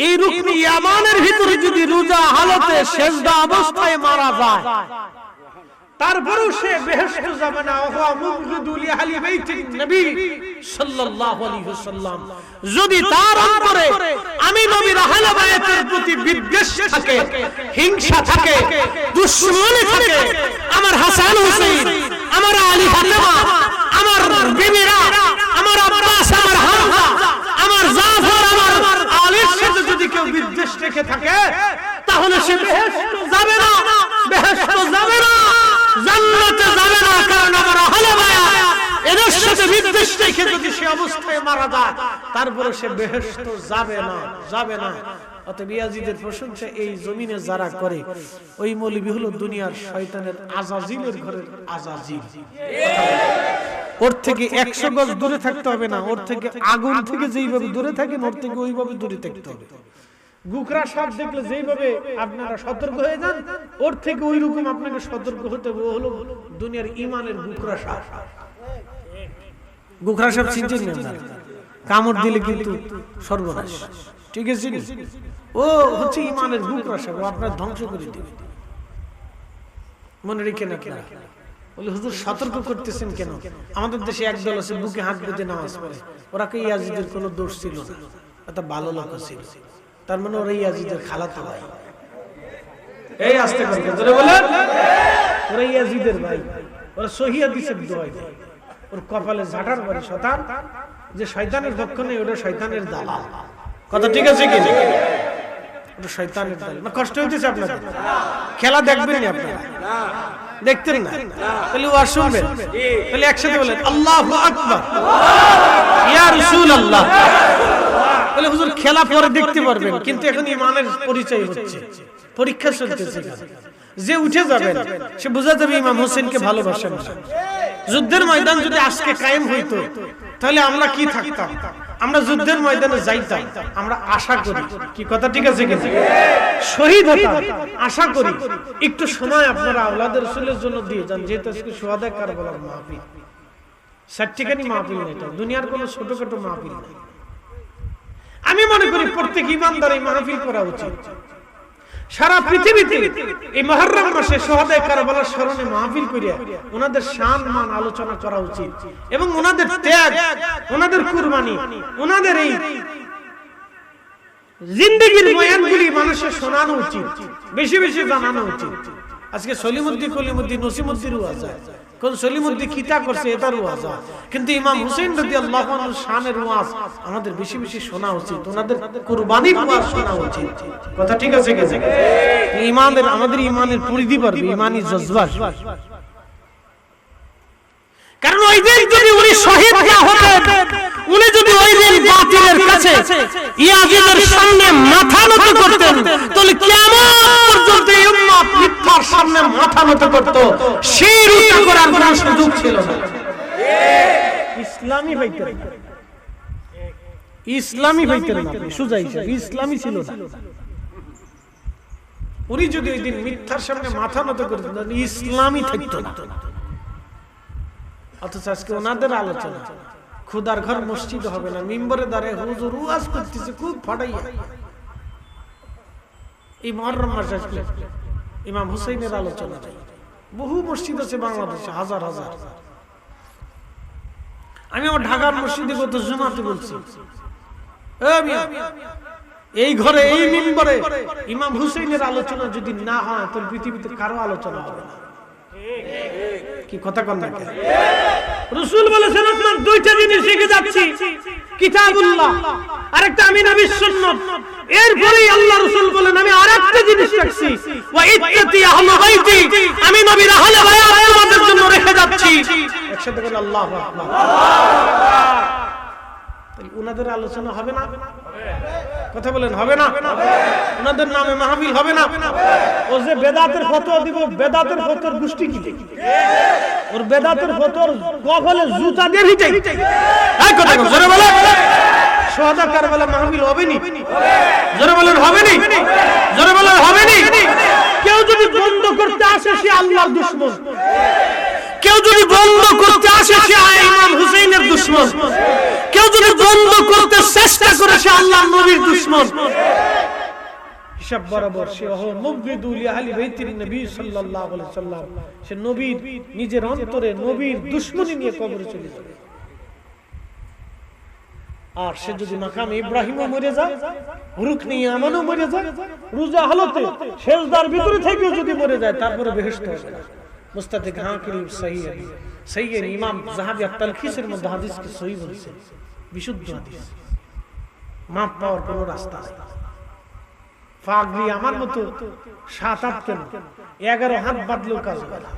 এই রুকনে ইয়ামানের ভিতরে যদি রোজা হালতে সেজদা অবস্থায় মারা যায়, তারপরেও সে বেহেশত যাবে না। ওয়া মুবগিদুল আহলি বাইতিন নবী সাল্লাল্লাহু আলাইহি ওয়াসাল্লাম, যদি তার অন্তরে আমি নবীর আহলে বায়াতের প্রতি বিদ্বেষ থাকে, হিংসা থাকে, দুশমনী থাকে, আমার হাসান হুসাইন, আমার আলী ফাতেমা, আমার বিবিরা, আমার আব্বাস, আমার হামজা, আমার জাফর, আমার আলীর সাথে যদি কেউ বিদ্বেষ রেখে থাকে, তাহলে সে বেহেশত যাবে না, বেহেশত যাবে না, জান্নাতে যাবে না। কারণ আমার আহলে বায়াত এদের সাথে বিদ্বেষ রেখে যদি সে অবস্থায় মারা যায়, তারপরে সে বেহেশত যাবে না, যাবে না। অতএব ইয়াজিদের প্রশংসা এই জমিনে যারা করে, ওই মৌলবি হলো দুনিয়ার শয়তানের আজাজিলের ঘরের আজাজিল। ওর থেকে 100 গজ দূরে থাকতে হবে না, ওর থেকে আগুন থেকে যেইভাবে দূরে থাকেন ওর থেকে ওইভাবে দূরে থাকতে হবে। গুকরা সাপ দেখলে যেইভাবে আপনারা সতর্ক হয়ে যান, ওর থেকে ওই রকম আপনাকে সতর্ক হতে হবে। ও হলো দুনিয়ার ইমানের গুকরা সাপ। গুকরা সাপ চিনছেন না? কামড় দিলে কিন্তু সর্বনাশ, ঠিক আছে? ও হচ্ছে ইমানের গুকরা সাপ, ও আপনার ধ্বংস করে দিবে। মনে রেখে না কেন? বলে হুজুর সতর্ক করতেছেন কেন? আমাদের দেশে একদল আছে বুকে হাত বেঁধে নামাজ পড়ে, ওরা কি ইয়াজিদের কোনো দোষ ছিল না, এটা ভালো লোক ছিল। তার মানে ওরা ইয়াজিদের খালাতো ভাই। এই আস্তে আস্তে জোরে বলেন, ওরা ইয়াজিদের ভাই, ওরা সহিহ হাদিসের দোয়াই দেয়। ওর কপালে ঝাঁটার বাড়ি শয়তান, যে শয়তানের পক্ষ নেই ওটা শয়তানের দালাল। কথা ঠিক আছে কি? ওটা শয়তানের দালাল। না কষ্ট হইতেছে আপনাদের? খেলা দেখবেন না আপনারা? দেখতেন না? তাহলে ওয়াজ শুনবেন, তাহলে একসাথে বলেন আল্লাহু আকবার, ইয়া রাসূলুল্লাহ। তাহলে হুজুর খেলা পরে দেখতে পারবেন, কিন্তু এখন ইমানের পরিচয় হচ্ছে, পরীক্ষা চলতেছে। যে উঠে যাবেন সে বোঝা যাবে ইমাম হোসেনকে ভালোবাসেন। যুদ্ধের ময়দান যদি আজকে কায়েম হইতো, তাহলে আমরা কি থাকতাম? আমরা যুদ্ধের ময়দানে যাইতাম, আমরা আশা করি, কি কথা ঠিক আছে কি? শহীদ হতাম, আশা করি। একটু সময় আপনারা আওলাদের রাসূলের জন্য দিয়ে যান, যেহেতু আজকে শুহাদায়ে কারবালার মাহফিল, সার্টিফিকেটই মাহফিল না, এটা দুনিয়ার কোনো ছোটখাটো মাহফিল না। আমি মনে করি প্রত্যেক ইমানদার এই মাহফিল করা উচিত। সারা পৃথিবীতে এই মুহররম মাসে শুহাদায়ে কারবালার স্মরণে মাহফিল করিয়া ওনাদের শান মান আলোচনা করা উচিত, এবং ওনাদের ত্যাগ, ওনাদের কুরবানি, ওনাদের এই জিন্দেগীর বয়ানগুলি মানুষের শোনানো উচিত, বেশি বেশি জানানো উচিত। আজকে সলিমুদ্দিন কলিমুদ্দিন নসিমুদ্দিন ওয়াজ, কোন সলিমুদ্দিন কিতা করছে এটার ওয়াজ, কিন্তু ইমাম হুসাইন রাদিয়াল্লাহু আনহু শানের ওয়াজ আমাদের বেশি বেশি শোনা উচিত, ওনাদের কুরবানির ওয়াজ শোনা উচিত। কথা ঠিক আছে কি? ইমানের, আমাদের ইমানের পরিধি বাড়বে, ইমানি জজবা। কারণ ওই দিন যদি উনি শহীদ না হতেন, উনি যদি ওই দিন বাতিলের কাছে ইয়াজিদের সামনে মাথা নত করতেন, তাহলে কিয়ামত পর্যন্ত এই উম্মত মিথ্যার সামনে মাথা নত করত, শিরক করার কোনো সুযোগ ছিল না। ইসলামী হইতেন, ইসলামী হইতেন না, সুজা হিসাবে ইসলামী ছিল না। উনি যদি ওই দিন মিথ্যার সামনে মাথা নত করতেন, ইসলামী থাকতো না। অথচ আজকে ওনাদের আলোচনা খুদার ঘর মসজিদ হবে না, মিম্বরে দাঁড়ায় হুজুর ওয়াজ করতেছে খুব ফাটাইয়া। এই মুহররম মাসে ইমাম হুসাইনের আলোচনা, বহু মসজিদ আছে বাংলাদেশে, হাজার হাজার। আমি আমার ঢাকার মসজিদে গত জুমাতে বলছি, এই ঘরে এই মিম্বরে ইমাম হুসাইনের আলোচনা যদি না হয়, তাহলে পৃথিবীতে কারো আলোচনা হবে না। কি কথা কন না? রাসূল বলেছেন আপনার দুইটা জিনিস শিখে যাচ্ছি, কিতাবুল্লাহ আরেকটা আমি নবীর সুন্নাত। এরপরেই আল্লাহ রাসূল বলেন আমি আরেকটা জিনিস রাখছি, ওয়া ইত্তাতি আহলে বাইতি, আমি নবীর আহলে বায়াত তোমাদের জন্য রেখে যাচ্ছি। একসাথে বলেন আল্লাহু আকবার। তাহলে উনাদের আলোচনা হবে না? কথা বলেন হবে না? উনাদের নামে মাহফিল হবে না? ও যে বেদাতের ফতোয়া দিব, বেদাতের ফতোয়ার গোষ্ঠী কি ওর বেদাতের ফতোয়ার কপালে জুতা দিয়ে হিটাই। এই কথা জোরে বলেন, সোহাদা কারবালা মাহফিল হবে নি? জোরে বলেন হবে নি? জোরে বলেন হবে নি? কেউ যদি বন্ধ করতে আসে সে আল্লাহর দুশমন, কেউ যদি বন্ধ করতে আসে সে ইমাম হুসাইনের দুশমন, কেউ যদি বন্ধ করতে চেষ্টা করে সে আল্লাহর নবীর দুশমন। হিসাব বরাবর সে মুবগিদুল আহলি বাইতির নবী সাল্লাল্লাহু আলাইহি সাল্লাম, সে নবীর নিজের অন্তরে নবীর দুশমনী নিয়ে কবরে চলে যাবে। আর সে যদি মাকাম ইব্রাহিমও মরে যায়, রুকনি ইয়ামানও মরে যায়, রোজা হালতে সেজদার ভিতরে থেকেও যদি মরে যায়, তারপরে বেহেশত হবে না। মুস্তাদিক হাকিম সহিহ সহিহ ইমাম যাহাবি আত-তালখিসের মধ্যে হাদিসকে সহিহ বলেছেন, বিশুদ্ধ হাদিস। মাপ পাওয়ার কোনো রাস্তা নেই। পাগড়ি আমার মতো 7-8 কেন 11 হাত বাঁধলেও কাজ হবে না।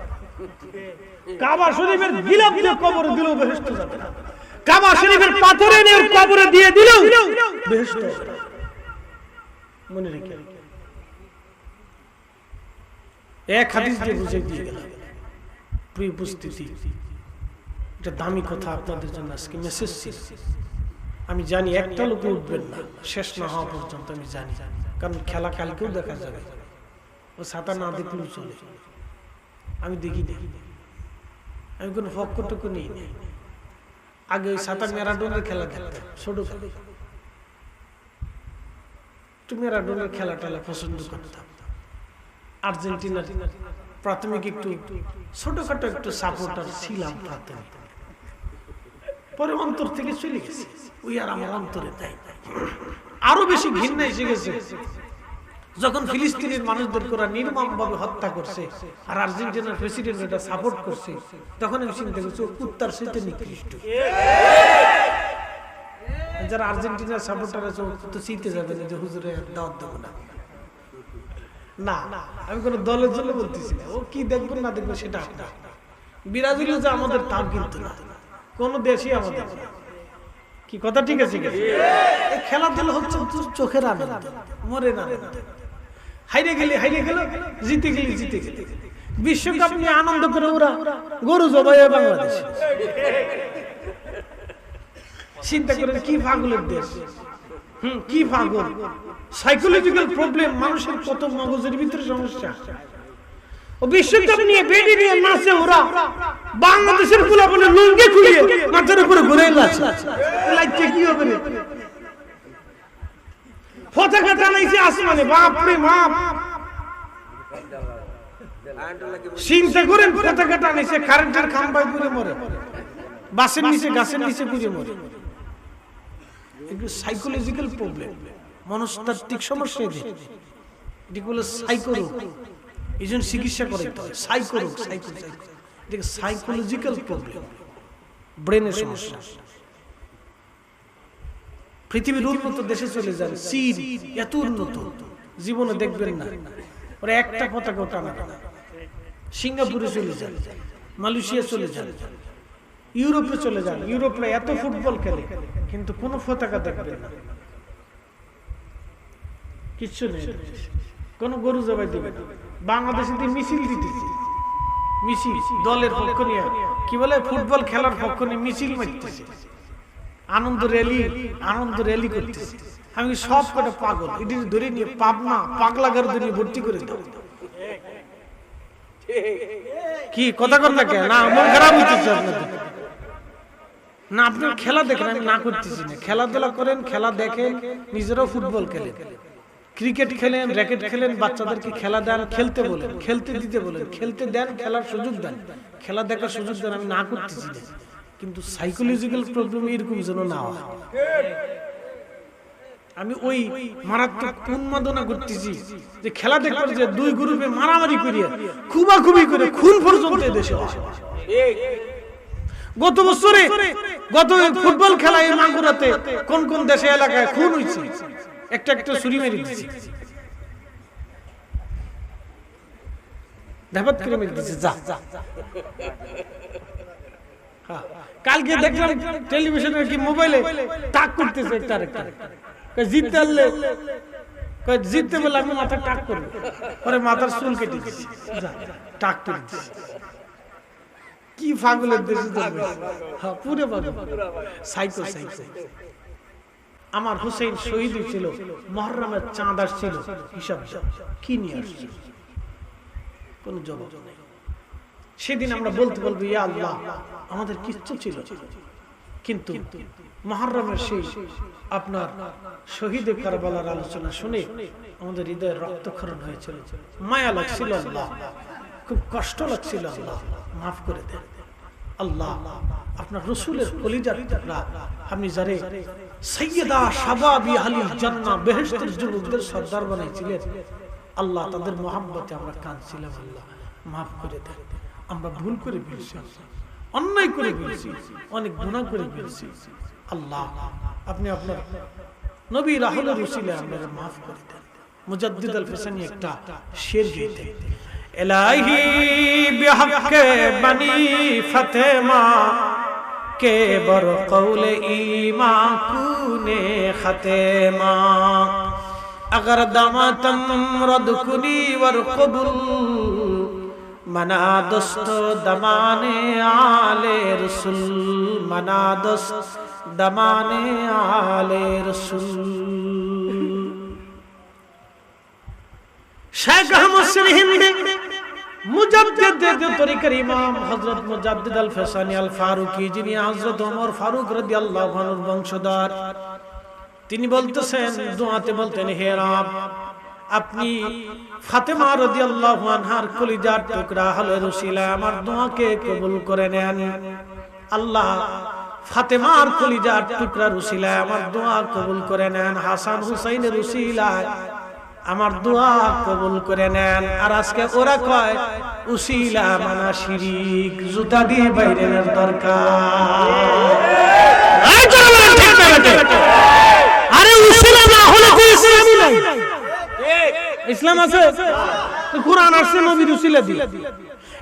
কাবা শরীফের গিলাফ দিয়ে কবরে দিলেও বেহেশত যাবে না। কাবা শরীফের পাথরে নিয়ে কবরে দিয়ে দিলেও বেহেশত হবে না। মনে রেখে এক হাদিস দিয়ে বুঝে দিয়ে গেল। প্রিয় উপস্থিতি, এটা দামি কথা আপনাদের জন্য আজকে মেসেজ ছিল। আমি জানি একটা লোকে উঠবেন না শেষ না হওয়া পর্যন্ত, আমি জানি, কারণ খেলা কালকেও দেখা যাবে। ও ছাতা না দেখলেও চলে। আমি দেখি, আমি কোনো ফক্কটুকু নেই। আগে ওই ছাতা ম্যারাডোনের খেলা খেলতাম ছোট, একটু ম্যারাডোনের খেলা টেলা পছন্দ করতাম। আর্জেন্টিনার প্রাথমিক একটু ছোটখাটো একটু সাপোর্টার ছিলাম প্রাথমিক, পরে অন্তর থেকে চলে গেছে। ওই আর আমার অন্তরে তাই আরো বেশি ঘৃণা এসে গেছে যখন ফিলিস্তিনের মানুষদের ওরা নির্মমভাবে হত্যা করছে আর আর্জেন্টিনার প্রেসিডেন্ট এটা সাপোর্ট করছে। তখন আমি চিন্তা করছি কুত্তার সাথে নিকৃষ্ট। যারা আর্জেন্টিনার সাপোর্টার আছে তো চিনতে যাবে না যে হুজুরে দাওয়াত দেবো না। না, আমি কোন দলের জন্য বলতেছি না। ও কি দেখবো না দেখবো সেটা ব্রাজিলও যে আমাদের তাও কিন্তু না, কোন দেশই আমাদের কি কথা ঠিক আছে? খেলাধুলা হচ্ছে চোখের আনন্দ, মরে না। হাইরে গেলে জিতে গেলে বিশ্বকাপ নিয়ে আনন্দ করে ওরা গরু জবাই বাংলাদেশ। চিন্তা করেন কি পাগলের দেশ, কি পাগল। সাইকোলজিক্যাল প্রবলেম, মানুষের কত মগজের ভিতরে সমস্যা। ও বিশ্বকাপ নিয়ে বেডি নিয়ে নাচে ওরা, বাংলাদেশের গুলা বলে লুঙ্গি খুলে মাথার উপরে ঘুরে যাচ্ছে। লাইতে কি হবে রে? পতাকা টানাইছে আসমানে, বাপ রে বাপ। চিন্তা করেন পতাকা টানাইছে, কারেন্টের খাম্বায় ঘুরে মরে, বাসের নিচে গাছের নিচে ঘুরে মরে। এগুলো সাইকোলজিক্যাল প্রবলেম, মনস্তাত্ত্বিক সমস্যা। এগুলো সাইকো রোগ, এই জন্য চিকিৎসা করতে হয়। সাইকো রোগ, সাইকোলজিক্যাল প্রবলেম, ব্রেনের সমস্যা। পৃথিবীর উন্নত দেশে চলে যান, চীন এত উন্নত, জীবনে দেখবেন না ওরা একটা পতাকা টানা। সিঙ্গাপুরে চলে যান, মালয়েশিয়া চলে যান, ইউরোপে চলে যান, ইউরোপরা এত ফুটবল খেলে কিন্তু কোনো পতাকা দেখবেন না, কিচ্ছু নেই, কোন গরু জবাই দিবে না। বাংলাদেশে মিছিল দিতেছে, মিছিল দলের পক্ষ নিয়ে, কি বলে ফুটবল খেলার পক্ষ নিয়ে মিছিল মারতেছে, আনন্দ র্যালি করতেছে। আমি সব কটা পাগল, এটি ধরে নিয়ে পাবনা পাগলাগার ধরে ভর্তি করে দাও। কি কথা কর না কেন? না মন খারাপ হইতেছে আপনাদের না? আপনার খেলা দেখেন, আমি না করতেছি না। খেলাধুলা করেন, খেলা দেখেন, নিজেরাও ফুটবল খেলেন, ক্রিকেট খেলেন, র্যাকেট খেলেন, বাচ্চাদেরকে খেলা দেন, খেলতে বলেন, খেলতে দিতে বলেন, খেলতে দেন, খেলার সুযোগ দেন, খেলা দেখার সুযোগ দেন। আমি না করতেছি না, কিন্তু সাইকোলজিক্যাল প্রবলেম এরকম যেন না হয়। আমি ওই মারাত্মক উন্মাদনা করতেছি যে খেলা দেখবার যে দুই গ্রুপে মারামারি করিয়া খুবাখুবি করে খুন পর্যন্ত দেশে গত বছরে গত ফুটবল খেলায় মাগুরাতে কোন কোন দেশে এলাকায় খুন হয়েছে একটা একটা ছুরি মেরে দিচ্ছে ধাপাত করে মেরে দিচ্ছে যা কালকে দেখলাম টেলিভিশনে কি মোবাইলে টাক করতেছে একটা আরেকটা জিততে পারলে জিততে বলে আমি মাথা টাক করবো পরে মাথার চুল কেটে দিচ্ছি টাক করে দিচ্ছি কি পাগলের দেশে পুরো পাগল সাইকো সাইকো আমার হুসেইন শহীদ ছিল মুহররমের চাঁদ আসছিল হিসাব কি নিয়ে আসছে কোন জবাব নেই সেদিন আমরা বলতে বলবো ইয়া আল্লাহ আমাদের কিচ্ছু ছিল কিন্তু মুহররমের সেই আপনার শহীদে কারবালার আলোচনা শুনে আমাদের হৃদয়ে রক্তক্ষরণ হয়েছিল মায়া লাগছিল আল্লাহ খুব কষ্ট লাগছিল আল্লাহ মাফ করে দেন আল্লাহ আপনার রাসূলের কলিজার টুকরা আপনি যারে সাইয়্যিদা শাবাবি আহলিল জান্নাহ বেহেশতের যুবকদের সর্দার বানাইছিলেন আল্লাহ তাদের মহব্বতে আমরা কাঁদছিলাম আল্লাহ মাফ করে দেন আমরা ভুল করে ফেলেছি অন্যায় করে ফেলেছি অনেক গুনাহ করে ফেলেছি আল্লাহ আপনি আপনার নবী রাহুলের উসিলায় আমাদের মাফ করে দেন মুজাদ্দিদ আল ফিসানি একটা শের গাইতেন ইলাহি বিহক বনি ফাতেমা কে বর কৌল ঈমা কুনে খতেমা अगर दमातम रद कुनी वर कबुल मना दोस्त दमाने आले रसूल मना दोस्त दमाने आले रसूल शेख अहमद सिंह हिंद मुजद्दिद तरीक़ार इमाम हजरत मुजद्दिद अल फसानी अल फारूकी जिन्हें हजरत उमर फारूक রাদিয়াল্লাহু আনহুর বংশধর তিনি বলতেছেন দোয়াতে বলতেন হে রব আপনি ফাতেমা রাদিয়াল্লাহু আনহার কলিজার টুকরা আহলের উসিলায় আমার দোয়াকে কবুল করে নেন আল্লাহ ফাতেমার কলিজার টুকরার উসিলায় আমার দোয়া কবুল করে নেন হাসান হুসাইনের উসিলায় আমার দোয়া কবুল করে নেন আর আজকে ওরা কয় উসিলা মানা শিরিক জুতা দিয়ে বাইরের দরকার এই জন্য ঠিক না আরে উসিলা না হলে তো ইসলামই নাই ইসলাম আছে তো কুরআন আছে নবীর উসিলা দিয়ে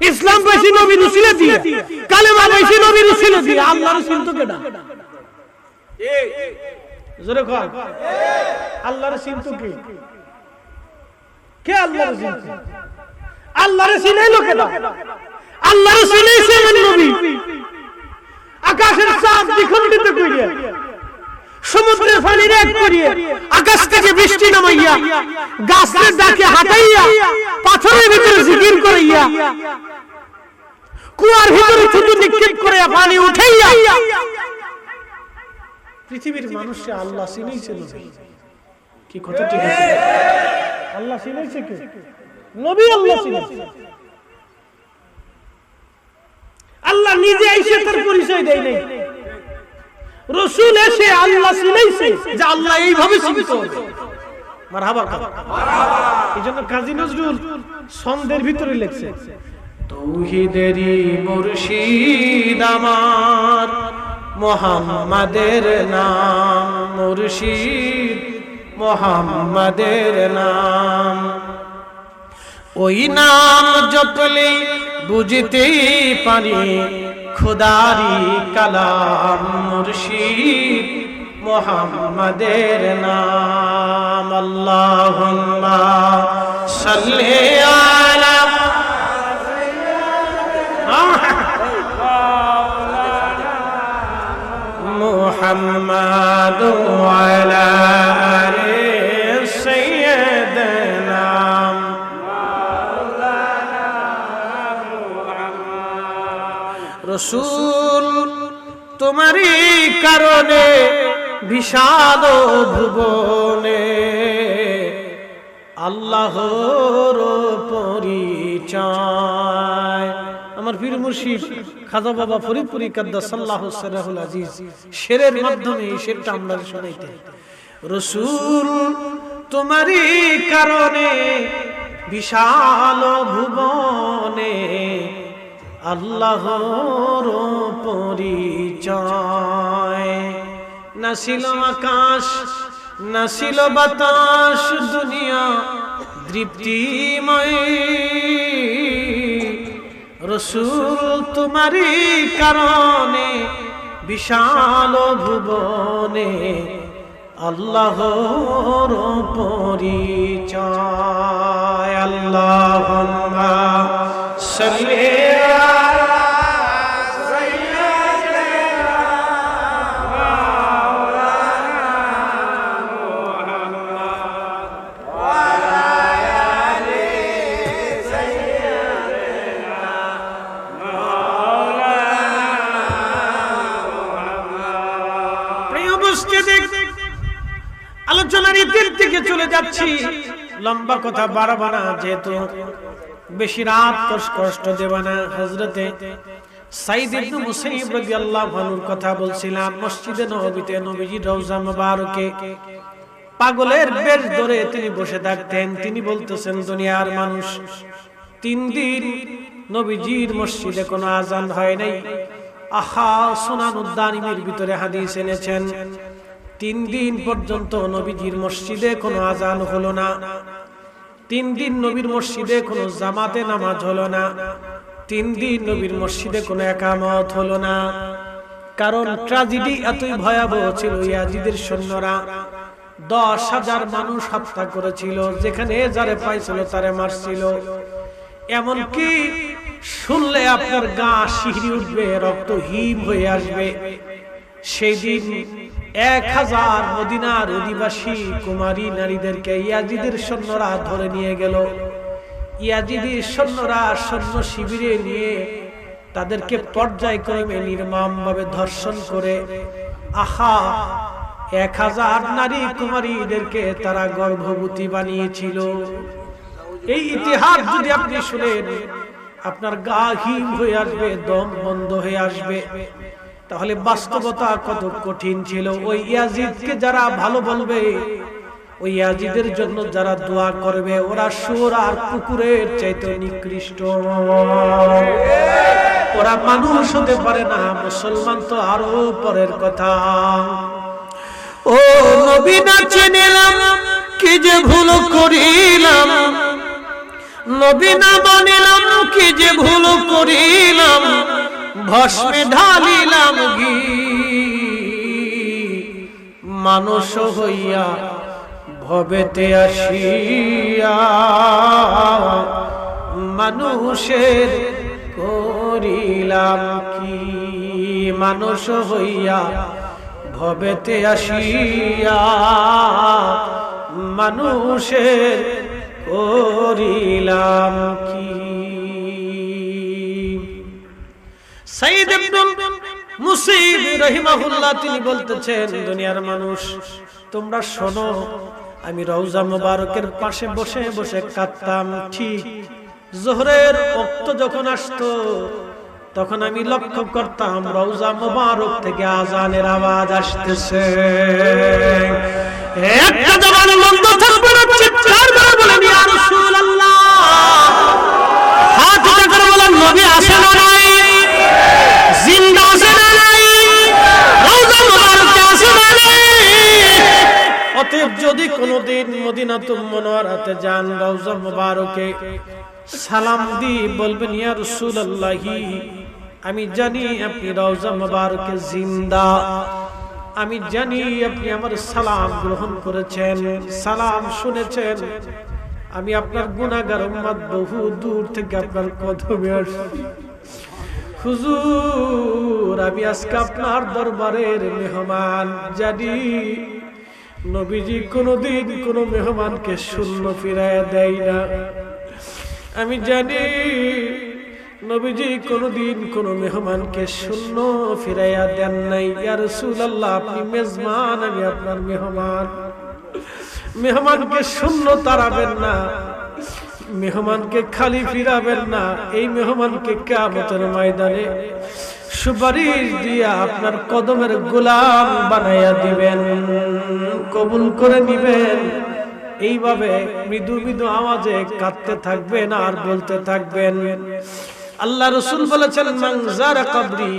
ইসলাম বেশি নবীর উসিলা দিয়ে কালেমা বেশি নবীর উসিলা দিয়ে আল্লাহর উসিলা তো কেডা জোরে কর আল্লাহর উসিলা তো কি কে আল্লাহর উসিলা আল্লাহর উসিলা কেডা আল্লাহর উসিলা সেন নবী আকাশের চাঁদ দ্বিখণ্ডিত কইরা সমুদ্রের পানি এক করিয়ে আকাশ থেকে বৃষ্টি নামাইয়া গাছের ডাকে হাঁটাইয়া পাথরের ভিতরে জিকির করাইয়া কুয়ার ভিতরে থুতু নিক্ষেপ করে পানি উঠাইয়া পৃথিবীর মানুষে আল্লাহ চিনেছে কি কথা ঠিক আছে আল্লাহ চিনেছে কি নবী আল্লাহ চিনেছে আল্লাহ নিজে এসে তার পরিচয় দেয় নাই রাসূল এসে আল্লাহ চিনাইছে যে আল্লাহ এইভাবে চিনতে হবে মারহাবা মারহাবা এইজন্য কাজী নজরুল ছন্দের ভিতরে লিখছে তাওহীদেরই মুর্শিদ আমার মুহাম্মাদের নাম মুর্শিদ মুহাম্মাদের নাম ওই নাম জপলে বুঝতে পারি খুদারি কালাম মুর্শিদ মুহাম্মাদের নাম আল্লাহুম্মা সাল্লি আলা মুহাম্মাদ ওয়া আলা আলি সাইয়্যিদিনা রাসূল তোমারই কারণে বিষাদ ভুবনে আল্লাহর পরিচয় আমার পীর মুর্শিদ খাজা বাবা ফরিদপুরি কাদ্দাসাল্লাহু সিররুল আজিজ শেরের মাধ্যমে শেরটা আমরা শোনাইতেন রসূল তোমারই কারণে বিশাল ভুবনে আল্লাহর পরিচয়। না ছিল আকাশ না ছিল বাতাস, দুনিয়া তৃপ্তিময়। রসূল তোমারই কারণে বিশাল ভুবনে আল্লাহর পরিচয়। আল্লাহুম্মা সাল্লি আলা সাইয়্যিদিনা মাওলানা মুহাম্মদ ওয়া আলা আলি সাইয়্যিদিনা মাওলানা মুহাম্মদ। প্রিয় উপস্থিতি, আলোচনার ইতির দিকে চলে যাচ্ছি। লম্বা কথা বাড়াবো না, যেহেতু বেশি রাত কষ্ট দেব না। হযরতে সাঈদ ইবনে মুসাইয়্যিব রাদিয়াল্লাহু আনহুর কথা বলছিলাম। মসজিদে নববীতে নবীজির রওজা মুবারকে পাগলের বেশ ধরে তিনি বসে থাকতেন। তিনি বলতেছেন, দুনিয়ার মানুষ 3 দিন নবীজির মসজিদে কোনো আজান হয় নাই। আহা, সুনানুদ দারিমির ভিতরে হাদিস এনেছেন 3 দিন পর্যন্ত নবীজির মসজিদে কোনো আজান হলো না। 3 দিন নবীর মসজিদে কোনো জামাতে নামাজ হলো না। 3 দিন নবীর মসজিদে কোনো একামত হলো না। কারণ ট্র্যাজেডি এতই ভয়াবহ ছিল, ইয়াজিদের সৈন্যরা 10,000 মানুষ হত্যা করেছিল। যেখানে যারে পাইছিল তারে মারছিল। এমনকি শুনলে আপনার গা শিহরি উঠবে, রক্ত হিম হয়ে আসবে। সেই দিন 1000 মদিনার অধিবাসী কুমারী নারীদেরকে ইয়াজিদের সৈন্যরা ধরে নিয়ে গেল। ইয়াজিদি সৈন্যরা সৈন্য শিবিরে নিয়ে তাদেরকে পর্যায়ক্রমে নির্মমভাবে ধর্ষণ করে, আহা, 1000 নারী কুমারীদেরকে তারা গর্ভবতী বানিয়েছিল। এই ইতিহাস যদি আপনি শুনেন, আপনার গা হিম হয়ে আসবে, দম বন্ধ হয়ে আসবে। তাহলে বাস্তবতা কত কঠিন ছিল। ওই ইয়াজিদকে যারা ভালো বলবে, ওই ইয়াজিদের জন্য যারা দোয়া করবে, ওরা শুয়োর আর কুকুরের চাইতে নিকৃষ্ট। ওরা মানুষ হতে পারে না, মুসলমান তো আরো পরের কথা। ও নবী না চিনিলাম, কি যে ভুল করিলাম। নবী না মানিলাম, কি যে ভুল করিলাম। ভস্মে ঢালিলাম ঘি, মানুষ হইয়া ভবেতে আসিয়া মানুষের করিলাম কি। মানুষ হইয়া ভবেতে আসিয়া মানুষের করিলাম কি। সাঈদ ইবনে মুসাইয়্যিব রাহিমাহুল্লাহ তিনি বলতেছেন, দুনিয়ার মানুষ তোমরা শোনো, আমি রওজা মুবারকের পাশে বসে বসে কাঁদতাম। ঠিক যোহরের ওয়াক্ত যখন আসতো, তখন আমি লক্ষ্য করতাম রওজা মুবারক থেকে আজানের আওয়াজ আসতেছে। একটা জবান বন্ধ থাকবে না, চিৎকার করে বলেন ইয়া রাসূলুল্লাহ। হাত উঠে করে বলেন, নবী আসেন না নাই, জিন্দা আছেন না নাই, রওজা মুবারকে আছেন না নাই। অতএব যদি কোনদিন মদিনাতুল মুনাওয়ারাতে যান, রওজা মুবারকে সালাম দিয়ে বলবেন, ইয়া রাসূলুল্লাহ, আমি জানি আপনি রওজা মুবারকে জিন্দা। আমি জানি আপনি আমার সালাম গ্রহণ করেছেন, সালাম শুনেছেন। আমি আপনার গুনাহগার উম্মত, বহু দূর থেকে আপনার কদমে আসছি। হুজুর, আমি আজকে আপনার দরবারের মেহমান। জানি নবীজি কোনদিন কোন মেহমানকে শূন্য ফিরাইয়া দেয় না। আমি জানি নবীজি কোনদিন কোন মেহমানকে শূন্য ফিরাইয়া দেন নাই। ইয়া রাসূলুল্লাহ, আপনি মেজবান, আমি আপনার মেহমান। মেহমানকে শূন্য তাড়াবেন না। মেহমানকে খালি ফিরাবেন না, এই মেহমানকে কিয়ামতের ময়দানে সুপারিশ দিয়া আপনার কদমের গোলাম বানাইয়া দিবেন, কবুল করে নিবেন। এইভাবে মৃদু মৃদু আওয়াজে কাঁদতে থাকবেন আর বলতে থাকবেন। আল্লাহ রাসূল বলেছেন, মান যারা কবরি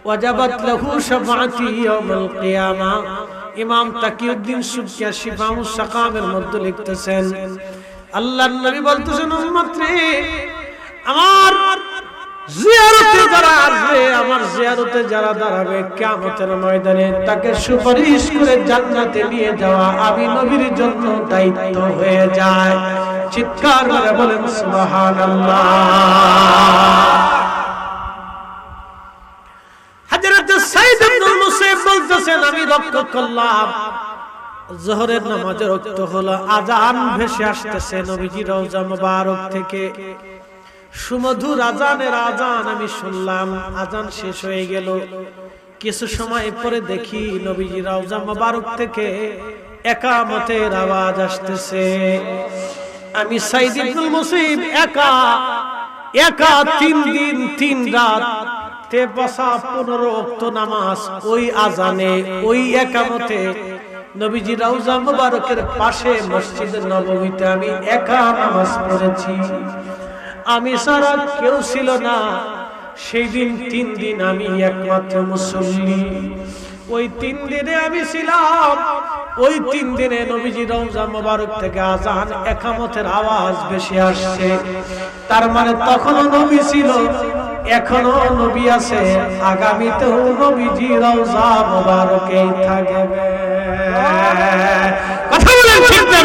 ওয়াজাবাত লাহু শাফাআতি ইয়াউমাল কিয়ামা। ইমাম তাকিউদ্দিন সুবকিয়া শিফাউস সাকামের মধ্যে লিখতেছেন, আল্লাহর নবী বলতেছেন, উম্মত রে, আমার জিয়ারতে যারা আসবে, আমার জিয়ারতে যারা দাঁড়াবে কিয়ামতের ময়দানে, তাকে সুপারিশ করে জান্নাতে নিয়ে যাওয়া আমি নবীর জন্য দায়িত্ব হয়ে যায়। চিৎকার করে বলেন সুবহানাল্লাহ। হযরত সাইদ ইবনে মুসাইয়্যিব বলতেছেন, আমি লক্ষ্য করলাম যোহরের নামাজের ওয়াক্ত হলো, আযান ভেসে আসতেছে নবীজি রওজা মুবারক থেকে। সুমধুর আযানের আযান আমি শুনলাম। আযান শেষ হয়ে গেল, কিছু সময় পরে দেখি নবীজি রওজা মুবারক থেকে ইকামতের আওয়াজ আসতেছে। আমি সাইদ ইবনে মুসাইয়্যিব একা 3 দিন 3 রাত তে বসা 15 ওয়াক্ত নামাজ ওই আযানে ওই ইকামতে নবীজি রওজা মুবারকের পাশে মসজিদে নববীতে আমি একা নামাজ পড়েছি। আমি ছাড়া কেউ ছিল না সেই দিন। 3 দিন আমি একমাত্র মুসল্লি। ওই 3 দিনে আমি ছিলাম। ওই 3 দিনে নবীজি রওজা মুবারক থেকে আযান ইকামতের আওয়াজ ভেসে আসছে। তার মানে তখনও নবী ছিল, এখনো নবী আছে, আগামীতেও নবীজি রওজা মুবারকেই থাকবে। কথা বলেন ঠিক না?